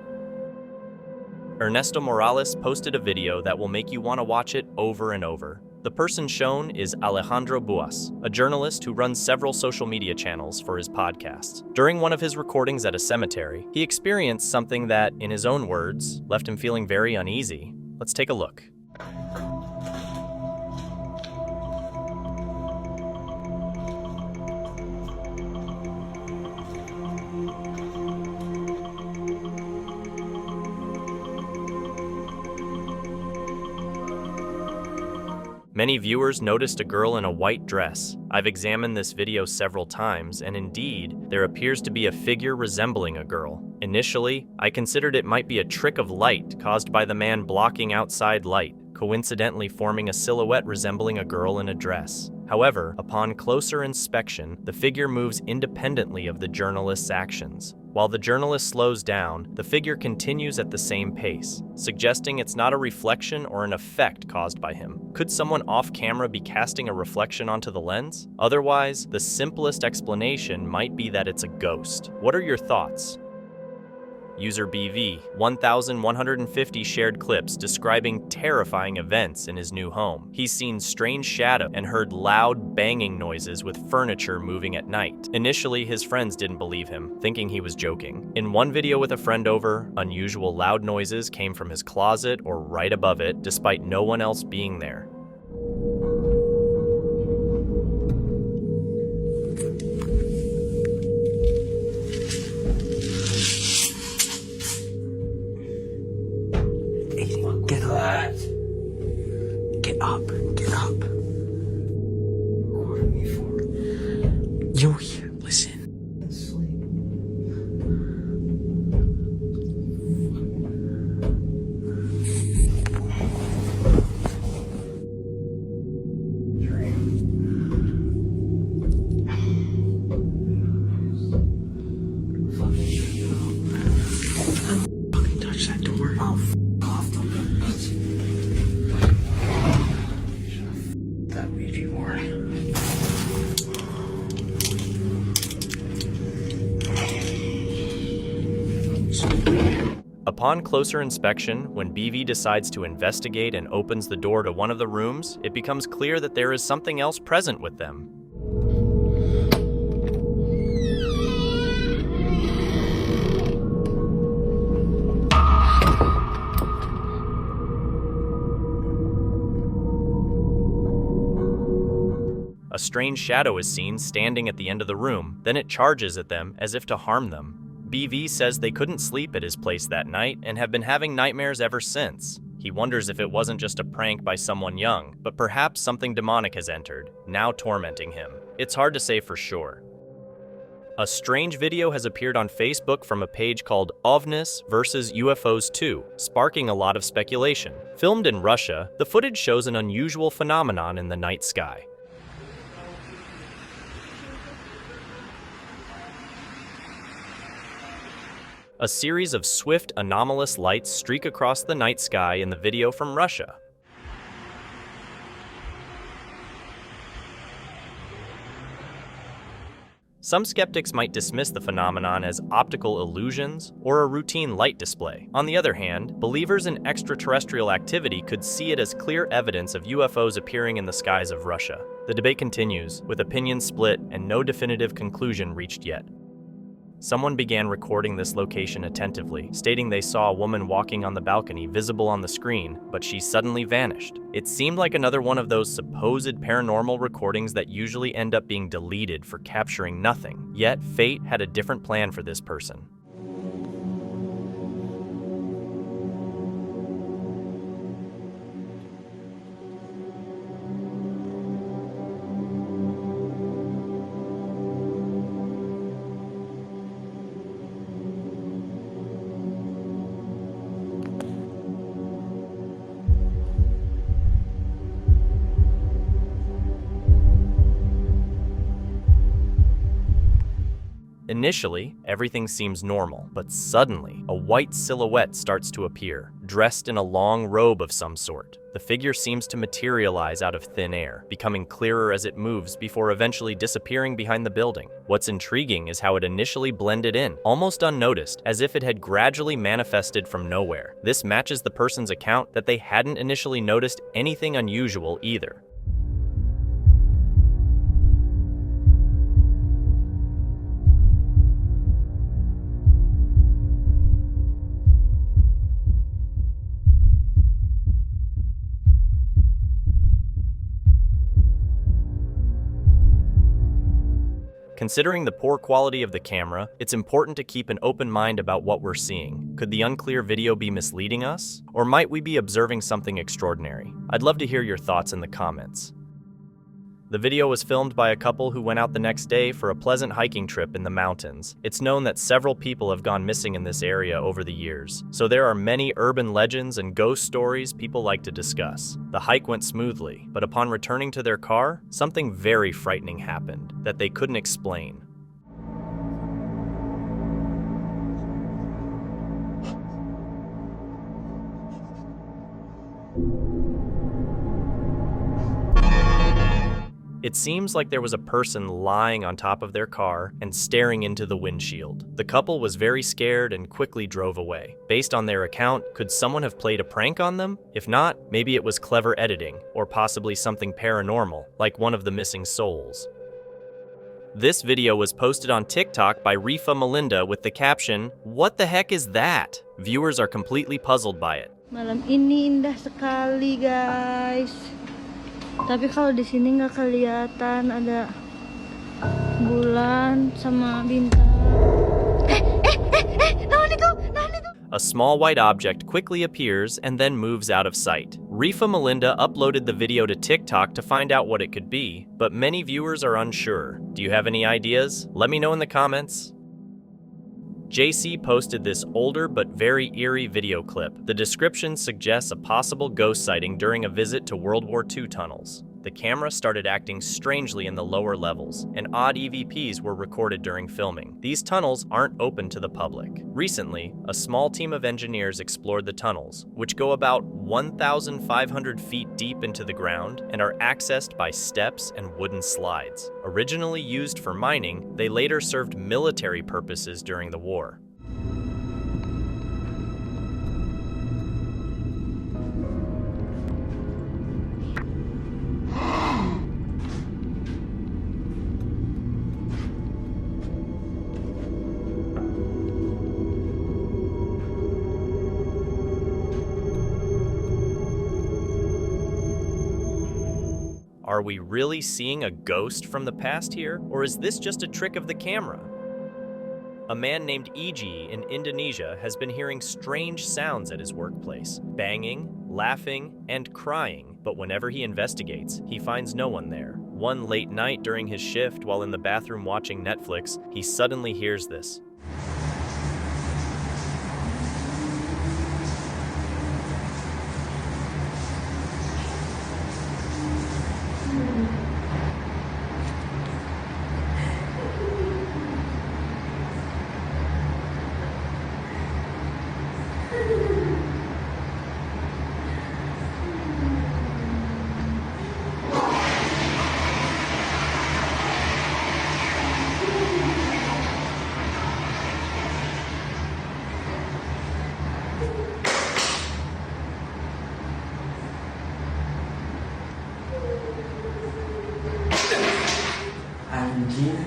Ernesto Morales posted a video that will make you want to watch it over and over. The person shown is Alejandro Buas, a journalist who runs several social media channels for his podcasts. During one of his recordings at a cemetery, he experienced something that, in his own words, left him feeling very uneasy. Let's take a look. Many viewers noticed a girl in a white dress. I've examined this video several times, and indeed, there appears to be a figure resembling a girl. Initially, I considered it might be a trick of light caused by the man blocking outside light, coincidentally forming a silhouette resembling a girl in a dress. However, upon closer inspection, the figure moves independently of the journalist's actions. While the journalist slows down, the figure continues at the same pace, suggesting it's not a reflection or an effect caused by him. Could someone off camera be casting a reflection onto the lens? Otherwise, the simplest explanation might be that it's a ghost. What are your thoughts? User BV, 1,150 shared clips describing terrifying events in his new home. He's seen strange shadows and heard loud banging noises with furniture moving at night. Initially, his friends didn't believe him, thinking he was joking. In one video with a friend over, unusual loud noises came from his closet or right above it, despite no one else being there. Get up. Get up. Get up. You're here. Listen. Fucking touch that door. Oh, off the that Ouija board. Upon closer inspection, when BV decides to investigate and opens the door to one of the rooms, it becomes clear that there is something else present with them. A strange shadow is seen standing at the end of the room, then it charges at them as if to harm them. BV says they couldn't sleep at his place that night and have been having nightmares ever since. He wonders if it wasn't just a prank by someone young, but perhaps something demonic has entered, now tormenting him. It's hard to say for sure. A strange video has appeared on Facebook from a page called Ovnis vs. UFOs 2, sparking a lot of speculation. Filmed in Russia, the footage shows an unusual phenomenon in the night sky. A series of swift, anomalous lights streak across the night sky in the video from Russia. Some skeptics might dismiss the phenomenon as optical illusions or a routine light display. On the other hand, believers in extraterrestrial activity could see it as clear evidence of UFOs appearing in the skies of Russia. The debate continues, with opinions split and no definitive conclusion reached yet. Someone began recording this location attentively, stating they saw a woman walking on the balcony visible on the screen, but she suddenly vanished. It seemed like another one of those supposed paranormal recordings that usually end up being deleted for capturing nothing. Yet, fate had a different plan for this person. Initially, everything seems normal, but suddenly, a white silhouette starts to appear, dressed in a long robe of some sort. The figure seems to materialize out of thin air, becoming clearer as it moves before eventually disappearing behind the building. What's intriguing is how it initially blended in, almost unnoticed, as if it had gradually manifested from nowhere. This matches the person's account that they hadn't initially noticed anything unusual either. Considering the poor quality of the camera, it's important to keep an open mind about what we're seeing. Could the unclear video be misleading us? Or might we be observing something extraordinary? I'd love to hear your thoughts in the comments. The video was filmed by a couple who went out the next day for a pleasant hiking trip in the mountains. It's known that several people have gone missing in this area over the years, so there are many urban legends and ghost stories people like to discuss. The hike went smoothly, but upon returning to their car, something very frightening happened that they couldn't explain. It seems like there was a person lying on top of their car and staring into the windshield. The couple was very scared and quickly drove away. Based on their account, could someone have played a prank on them? If not, maybe it was clever editing, or possibly something paranormal, like one of the missing souls. This video was posted on TikTok by Rifa Melinda with the caption, "What the heck is that?" Viewers are completely puzzled by it. Malam ini indah sekali, guys. Tapi kalau di sini nggak kelihatan ada bulan sama bintang. A small white object quickly appears and then moves out of sight. Rifa Melinda uploaded the video to TikTok to find out what it could be, but many viewers are unsure. Do you have any ideas? Let me know in the comments. JC posted this older but very eerie video clip. The description suggests a possible ghost sighting during a visit to World War II tunnels. The camera started acting strangely in the lower levels, and odd EVPs were recorded during filming. These tunnels aren't open to the public. Recently, a small team of engineers explored the tunnels, which go about 1,500 feet deep into the ground and are accessed by steps and wooden slides. Originally used for mining, they later served military purposes during the war. Are we really seeing a ghost from the past here, or is this just a trick of the camera? A man named EG in Indonesia has been hearing strange sounds at his workplace, banging, laughing, and crying, but whenever he investigates, he finds no one there. One late night during his shift while in the bathroom watching Netflix, he suddenly hears this. Anjing.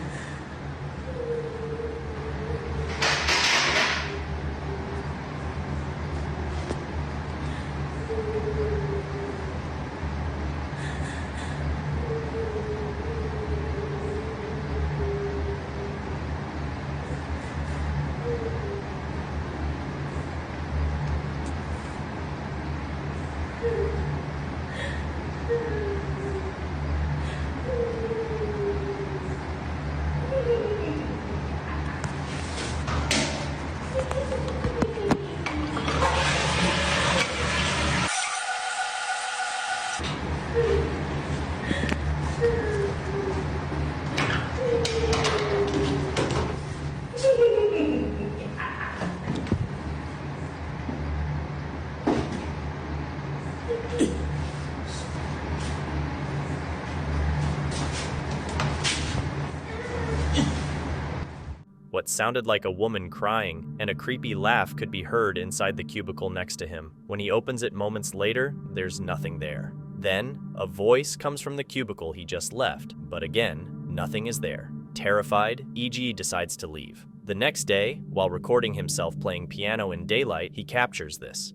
What sounded like a woman crying and a creepy laugh could be heard inside the cubicle next to him. When he opens it moments later, there's nothing there. Then, a voice comes from the cubicle he just left, but again, nothing is there. Terrified, EG decides to leave. The next day, while recording himself playing piano in daylight, he captures this.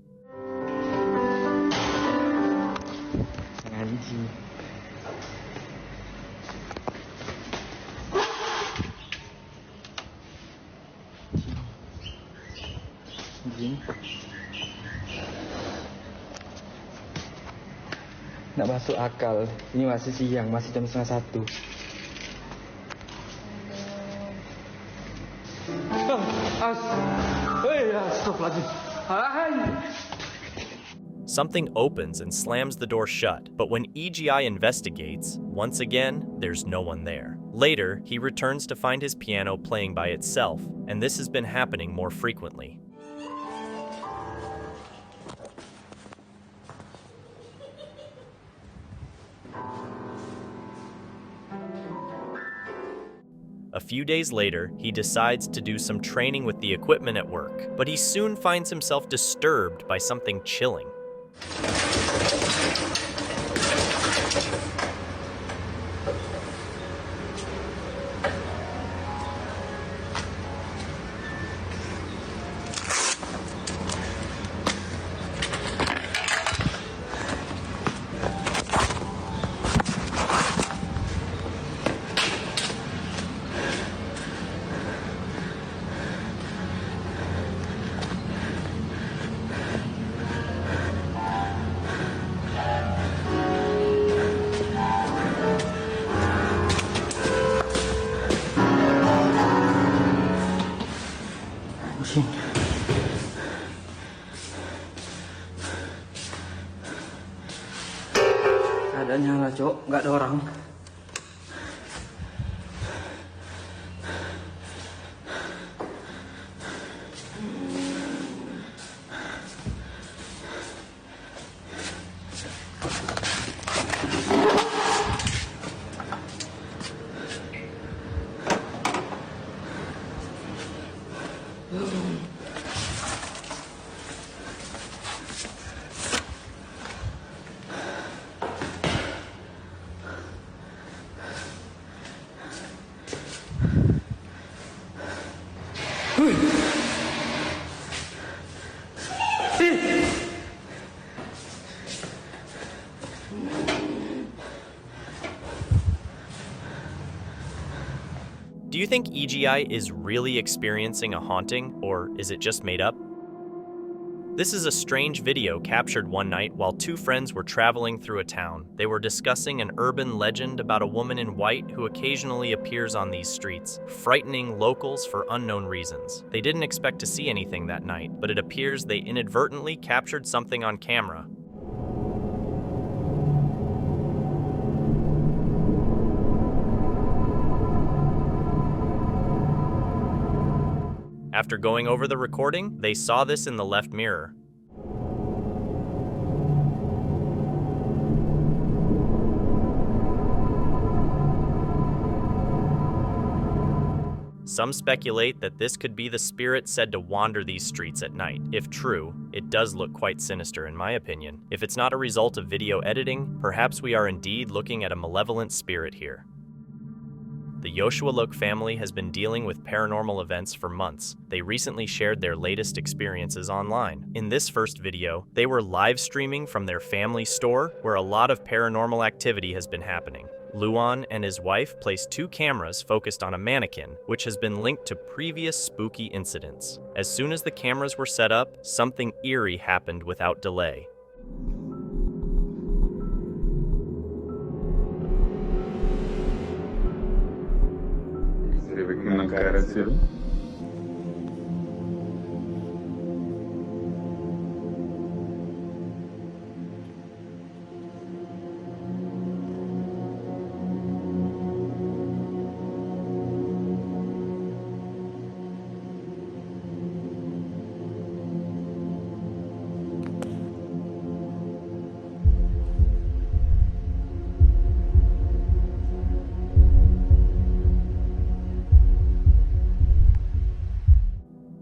Anjing. Anjing. Nggak masuk akal. Ini masih siang, masih jam 1:30. Something opens and slams the door shut, but when EGI investigates, once again, there's no one there. Later, he returns to find his piano playing by itself, and this has been happening more frequently. A few days later, he decides to do some training with the equipment at work, but he soon finds himself disturbed by something chilling. Ada nyala, Cok, nggak ada orang. Do you think EGI is really experiencing a haunting, or is it just made up? This is a strange video captured one night while two friends were traveling through a town. They were discussing an urban legend about a woman in white who occasionally appears on these streets, frightening locals for unknown reasons. They didn't expect to see anything that night, but it appears they inadvertently captured something on camera. After going over the recording, they saw this in the left mirror. Some speculate that this could be the spirit said to wander these streets at night. If true, it does look quite sinister in my opinion. If it's not a result of video editing, perhaps we are indeed looking at a malevolent spirit here. The Joshua Look family has been dealing with paranormal events for months. They recently shared their latest experiences online. In this first video, they were live streaming from their family store where a lot of paranormal activity has been happening. Luan and his wife placed 2 cameras focused on a mannequin, which has been linked to previous spooky incidents. As soon as the cameras were set up, something eerie happened without delay. Una cara al cielo.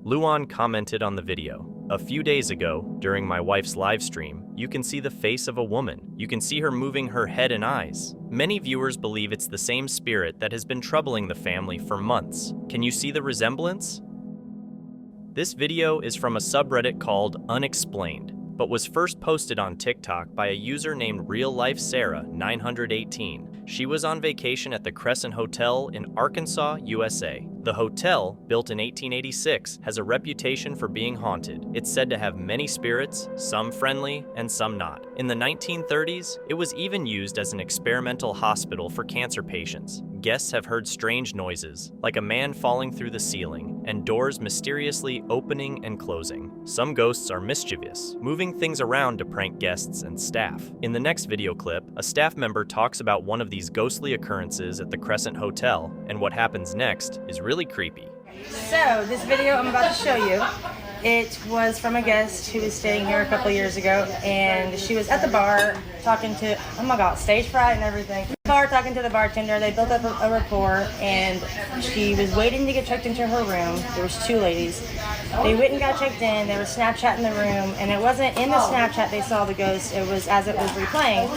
Luan commented on the video. A few days ago, during my wife's live stream, you can see the face of a woman. You can see her moving her head and eyes. Many viewers believe it's the same spirit that has been troubling the family for months. Can you see the resemblance? This video is from a subreddit called Unexplained, but was first posted on TikTok by a user named Real Life Sarah 918. She was on vacation at the Crescent Hotel in Arkansas, USA. The hotel, built in 1886, has a reputation for being haunted. It's said to have many spirits, some friendly and some not. In the 1930s, it was even used as an experimental hospital for cancer patients. Guests have heard strange noises, like a man falling through the ceiling, and doors mysteriously opening and closing. Some ghosts are mischievous, moving things around to prank guests and staff. In the next video clip, a staff member talks about one of these ghostly occurrences at the Crescent Hotel, and what happens next is really creepy. So, this video I'm about to show you, it was from a guest who was staying here a couple years ago, and she was at the bar talking to, oh my god, stage fright and everything. Bar talking to the bartender, they built up a rapport, and she was waiting to get checked into her room. There was 2 ladies. They went and got checked in, they were Snapchatting the room, and it wasn't in the Snapchat they saw the ghost, it was as it was replaying.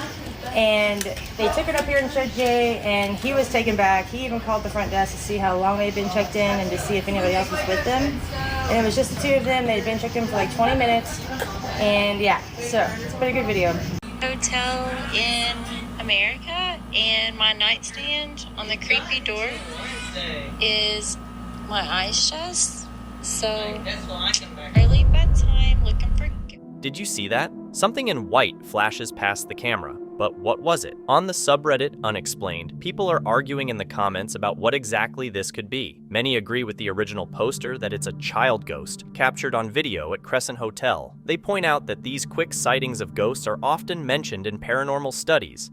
And they took it up here and showed Jay, and he was taken back. He even called the front desk to see how long they'd been checked in and to see if anybody else was with them. And it was just the 2 of them. They'd been checked in for like 20 minutes. And yeah, so it's a pretty good video. Hotel in America, and my nightstand on the creepy door is my ice chest. So early bedtime, looking for... Did you see that? Something in white flashes past the camera. But what was it? On the subreddit Unexplained, people are arguing in the comments about what exactly this could be. Many agree with the original poster that it's a child ghost, captured on video at Crescent Hotel. They point out that these quick sightings of ghosts are often mentioned in paranormal studies.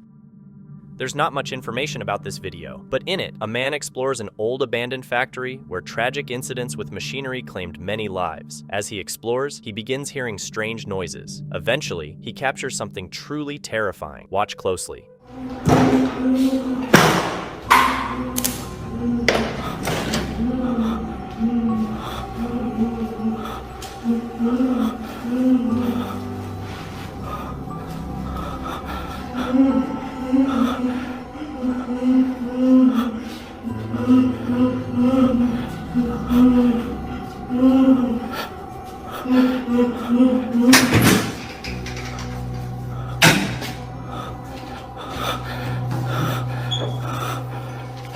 There's not much information about this video, but in it, a man explores an old abandoned factory where tragic incidents with machinery claimed many lives. As he explores, he begins hearing strange noises. Eventually, he captures something truly terrifying. Watch closely.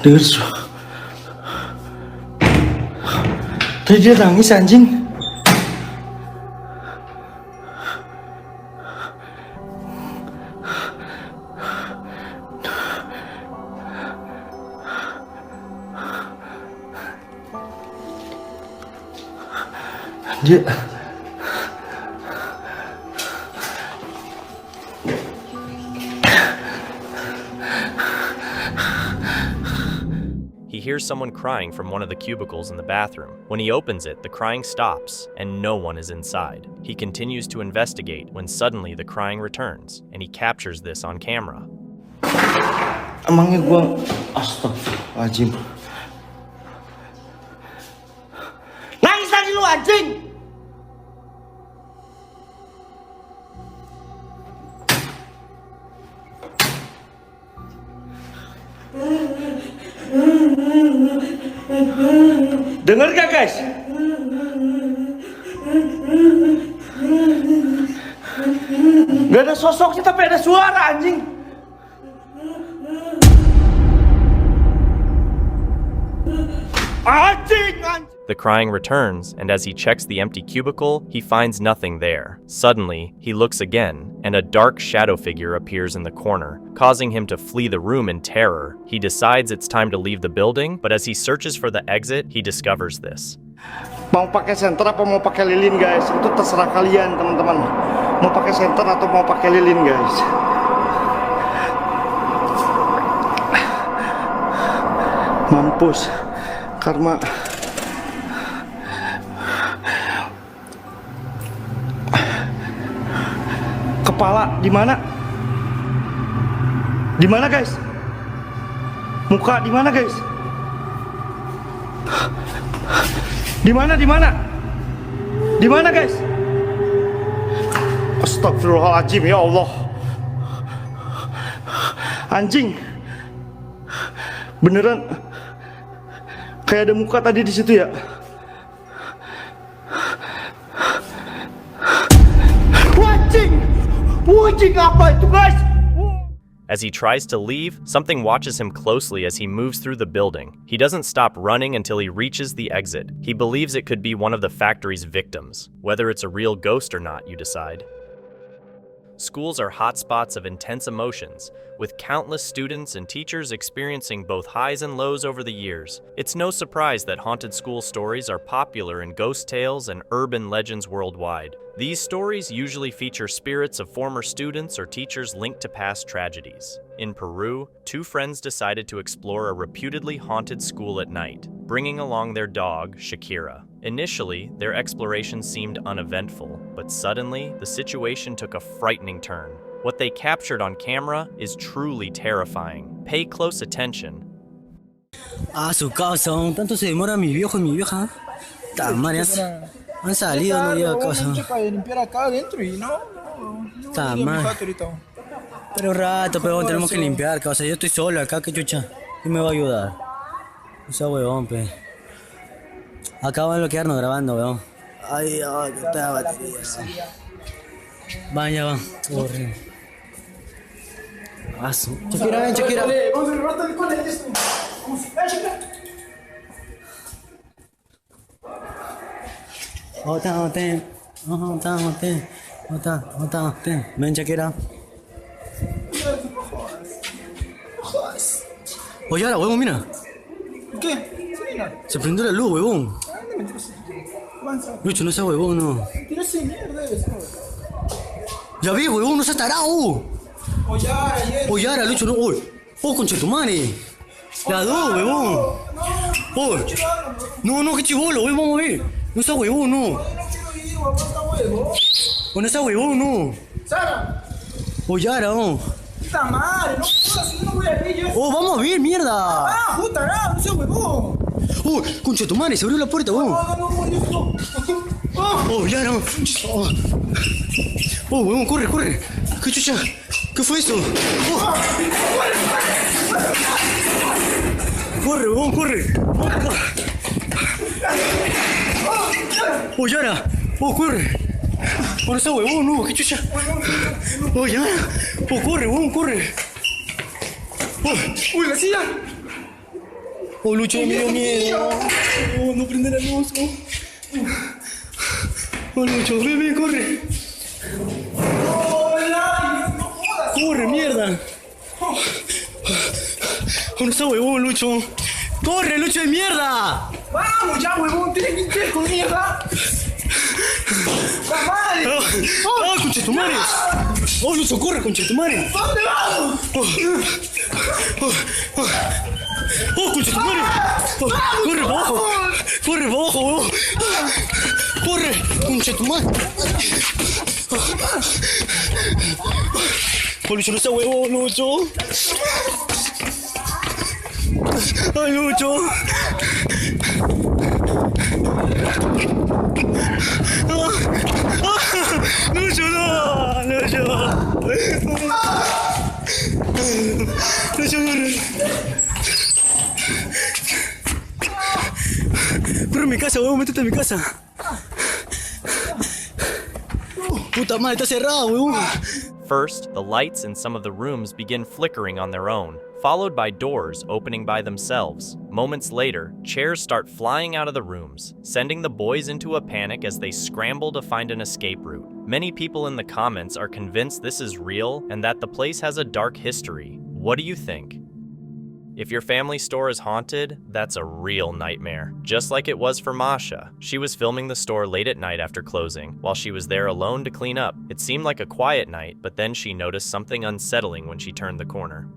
Dengar suara. Tadi dia nangis anjing. Dia He hears someone crying from one of the cubicles in the bathroom. When he opens it, the crying stops, and no one is inside. He continues to investigate when suddenly the crying returns, and he captures this on camera. emangnya gua astagfirullahaladzim. Nangis tadi lu anjing. Dengar gak guys? Gak ada sosoknya tapi ada suara anjing. The crying returns, and as he checks the empty cubicle, he finds nothing there. Suddenly, he looks again, and a dark shadow figure appears in the corner, causing him to flee the room in terror. He decides it's time to leave the building, but as he searches for the exit, he discovers this. Mau pakai senter apa mau pakai lilin guys? Itu terserah kalian teman-teman. Mau pakai senter atau mau pakai lilin guys? Mampus. Karma. Kepala di mana? Di mana guys? Muka di mana guys? Di mana? Di mana? Di mana guys? Astagfirullahaladzim ya Allah. Anjing. Beneran kayak ada muka tadi di situ ya. Wajing apa itu guys? As he tries to leave, something watches him closely as he moves through the building. He doesn't stop running until he reaches the exit. He believes it could be one of the factory's victims. Whether it's a real ghost or not, you decide. Schools are hotspots of intense emotions, with countless students and teachers experiencing both highs and lows over the years. It's no surprise that haunted school stories are popular in ghost tales and urban legends worldwide. These stories usually feature spirits of former students or teachers linked to past tragedies. In Peru, two friends decided to explore a reputedly haunted school at night, bringing along their dog, Shakira. Initially, their exploration seemed uneventful, but suddenly, the situation took a frightening turn. What they captured on camera is truly terrifying. Pay close attention. A su casa, tanto se demora mi viejo y mi vieja. Tamarias. Han salido, no lleva casa. Para limpiar acá adentro y no. Pero rato, pero tenemos que limpiar, o sea, yo estoy solo acá, que chucha. ¿Quién me va a ayudar? O sea, huevón, pe. Acá van a quedarnos grabando, weón. Ay, que está la batería. Van, ya van. Horrible. Shakira, ven, Shakira. Vamos a levantar el cole de esto. Vamos, ven, Shakira. Ven, Shakira. Oye, ahora, huevón, mira. ¿Qué? Se prendió la luz, huevón. Lucho, no seas huevón, no. Tírase mierda eso. Ya vi, huevón, no seas tarado. Oyara, Lucho, no. Concha tu madre. La dos, huevón. No, qué chivolo, huevón, vamos a ver. No seas huevón, no. No seas huevón, no. Sara. Oyara, no. Puta madre, no puedo, si no voy a ir yo. Vamos a ver, mierda. Puta, no seas huevón. Concha tu madre, se abrió la puerta, huevón. Ya no. Huevón, corre. ¿Qué chucha? ¿Qué fue eso? Corre, huevón, corre. Yara. Corre. No seas huevón, no, ¿qué chucha? Yara. Corre, huevón, corre. La silla. Lucho, me dio miedo. No prende la luz. Oh, Lucho, ven, corre. Corre, mierda. Oh, no está huevón, Lucho. Corre, Lucho de mierda. Vamos ya, huevón, tienes que ir con mierda. ¡Madre! ¡Oh, concha tu madre! ¡Oh, Lucho, corre, concha tu madre! ¿Dónde vamos? ¡Oh, concha tu madre! ¡Corre para abajo! ¡Corre para abajo, huevón! ¡Corre, concha tu madre! ¡Oh, Lucho, no está huevón, Lucho! ¡Ay, Lucho! ¡Lucho, no! ¡Lucho! ¡Lucho, corre! ¡Corre a mi casa, huevón! ¡Métete a mi casa! ¡Puta madre, está cerrado, huevón! First, the lights in some of the rooms begin flickering on their own, followed by doors opening by themselves. Moments later, chairs start flying out of the rooms, sending the boys into a panic as they scramble to find an escape route. Many people in the comments are convinced this is real and that the place has a dark history. What do you think? If your family store is haunted, that's a real nightmare. Just like it was for Masha. She was filming the store late at night after closing, while she was there alone to clean up. It seemed like a quiet night, but then she noticed something unsettling when she turned the corner.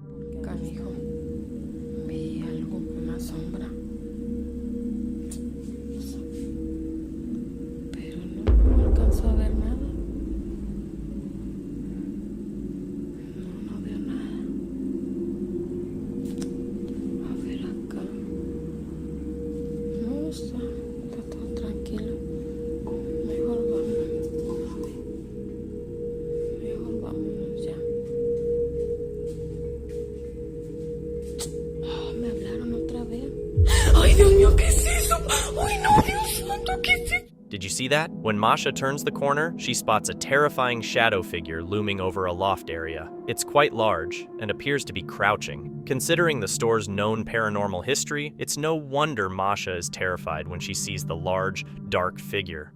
Did you see that? When Masha turns the corner, she spots a terrifying shadow figure looming over a loft area. It's quite large and appears to be crouching. Considering the store's known paranormal history, it's no wonder Masha is terrified when she sees the large, dark figure.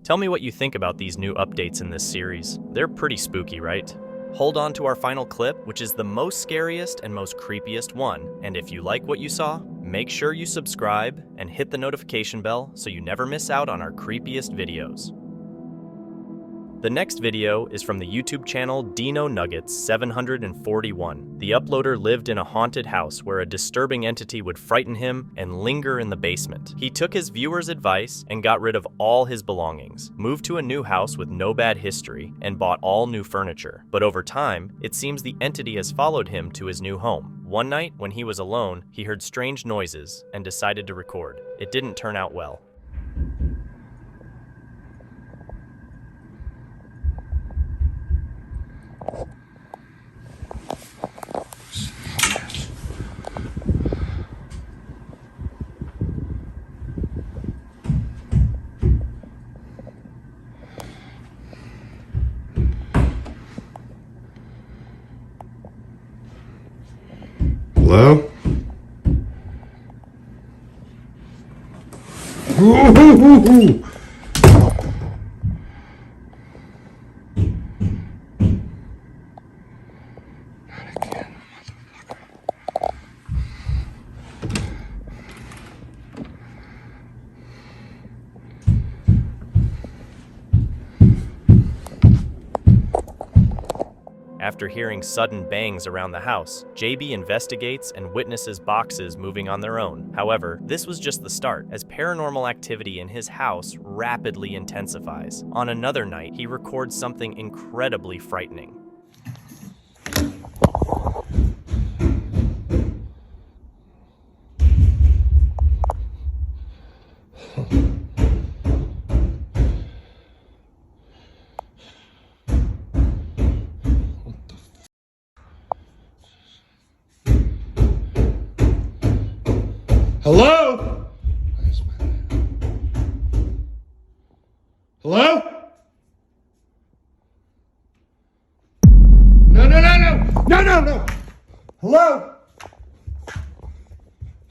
Tell me what you think about these new updates in this series. They're pretty spooky, right? Hold on to our final clip, which is the most scariest and most creepiest one. And if you like what you saw, make sure you subscribe and hit the notification bell so you never miss out on our creepiest videos. The next video is from the YouTube channel Dino Nuggets 741. The uploader lived in a haunted house where a disturbing entity would frighten him and linger in the basement. He took his viewers' advice and got rid of all his belongings, moved to a new house with no bad history, and bought all new furniture. But over time, it seems the entity has followed him to his new home. One night, when he was alone, he heard strange noises and decided to record. It didn't turn out well. Hello? Ooh. After hearing sudden bangs around the house, JB investigates and witnesses boxes moving on their own. However, this was just the start, as paranormal activity in his house rapidly intensifies. On another night, he records something incredibly frightening. Hello? Hello?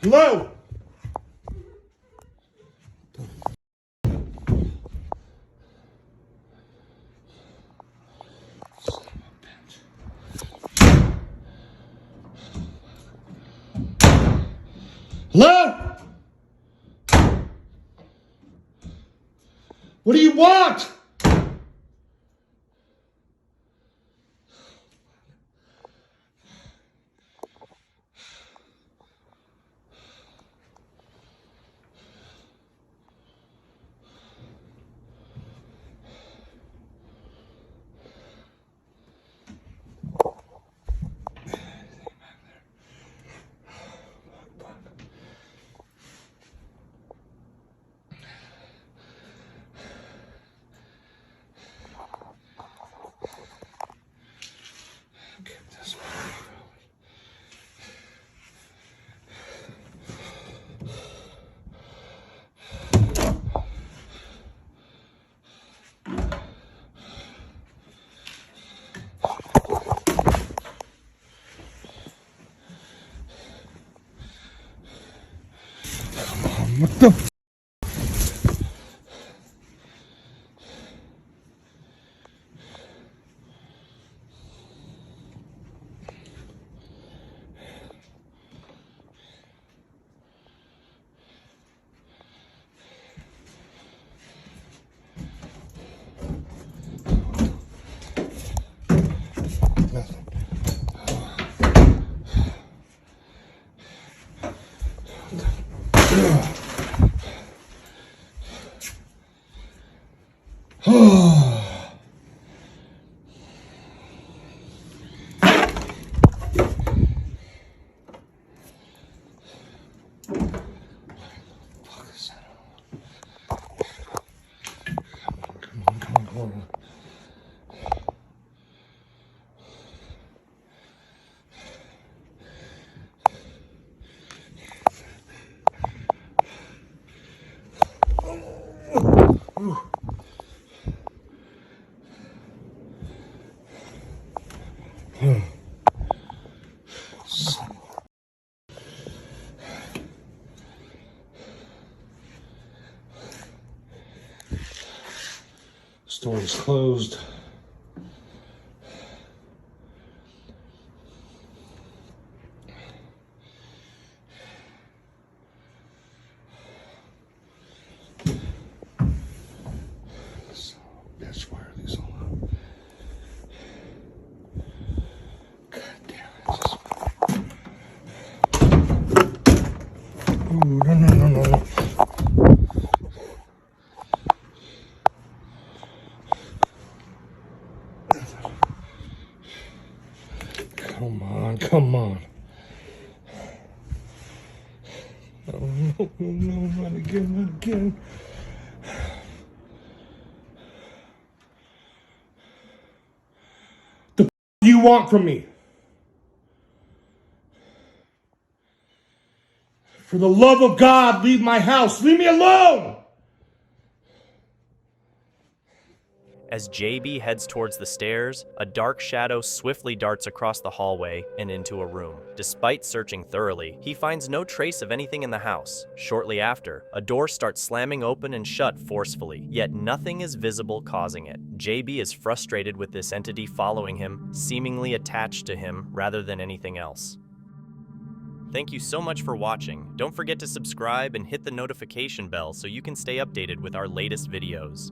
Hello? Hello? What do you want? What the f? Store is closed. So, bitch, why are these all up? God damn it. Oh, no. Come on. Oh, no, not again. The f do you want from me? For the love of God, leave my house. Leave me alone! As JB heads towards the stairs, a dark shadow swiftly darts across the hallway and into a room. Despite searching thoroughly, he finds no trace of anything in the house. Shortly after, a door starts slamming open and shut forcefully, yet nothing is visible causing it. JB is frustrated with this entity following him, seemingly attached to him rather than anything else. Thank you so much for watching. Don't forget to subscribe and hit the notification bell so you can stay updated with our latest videos.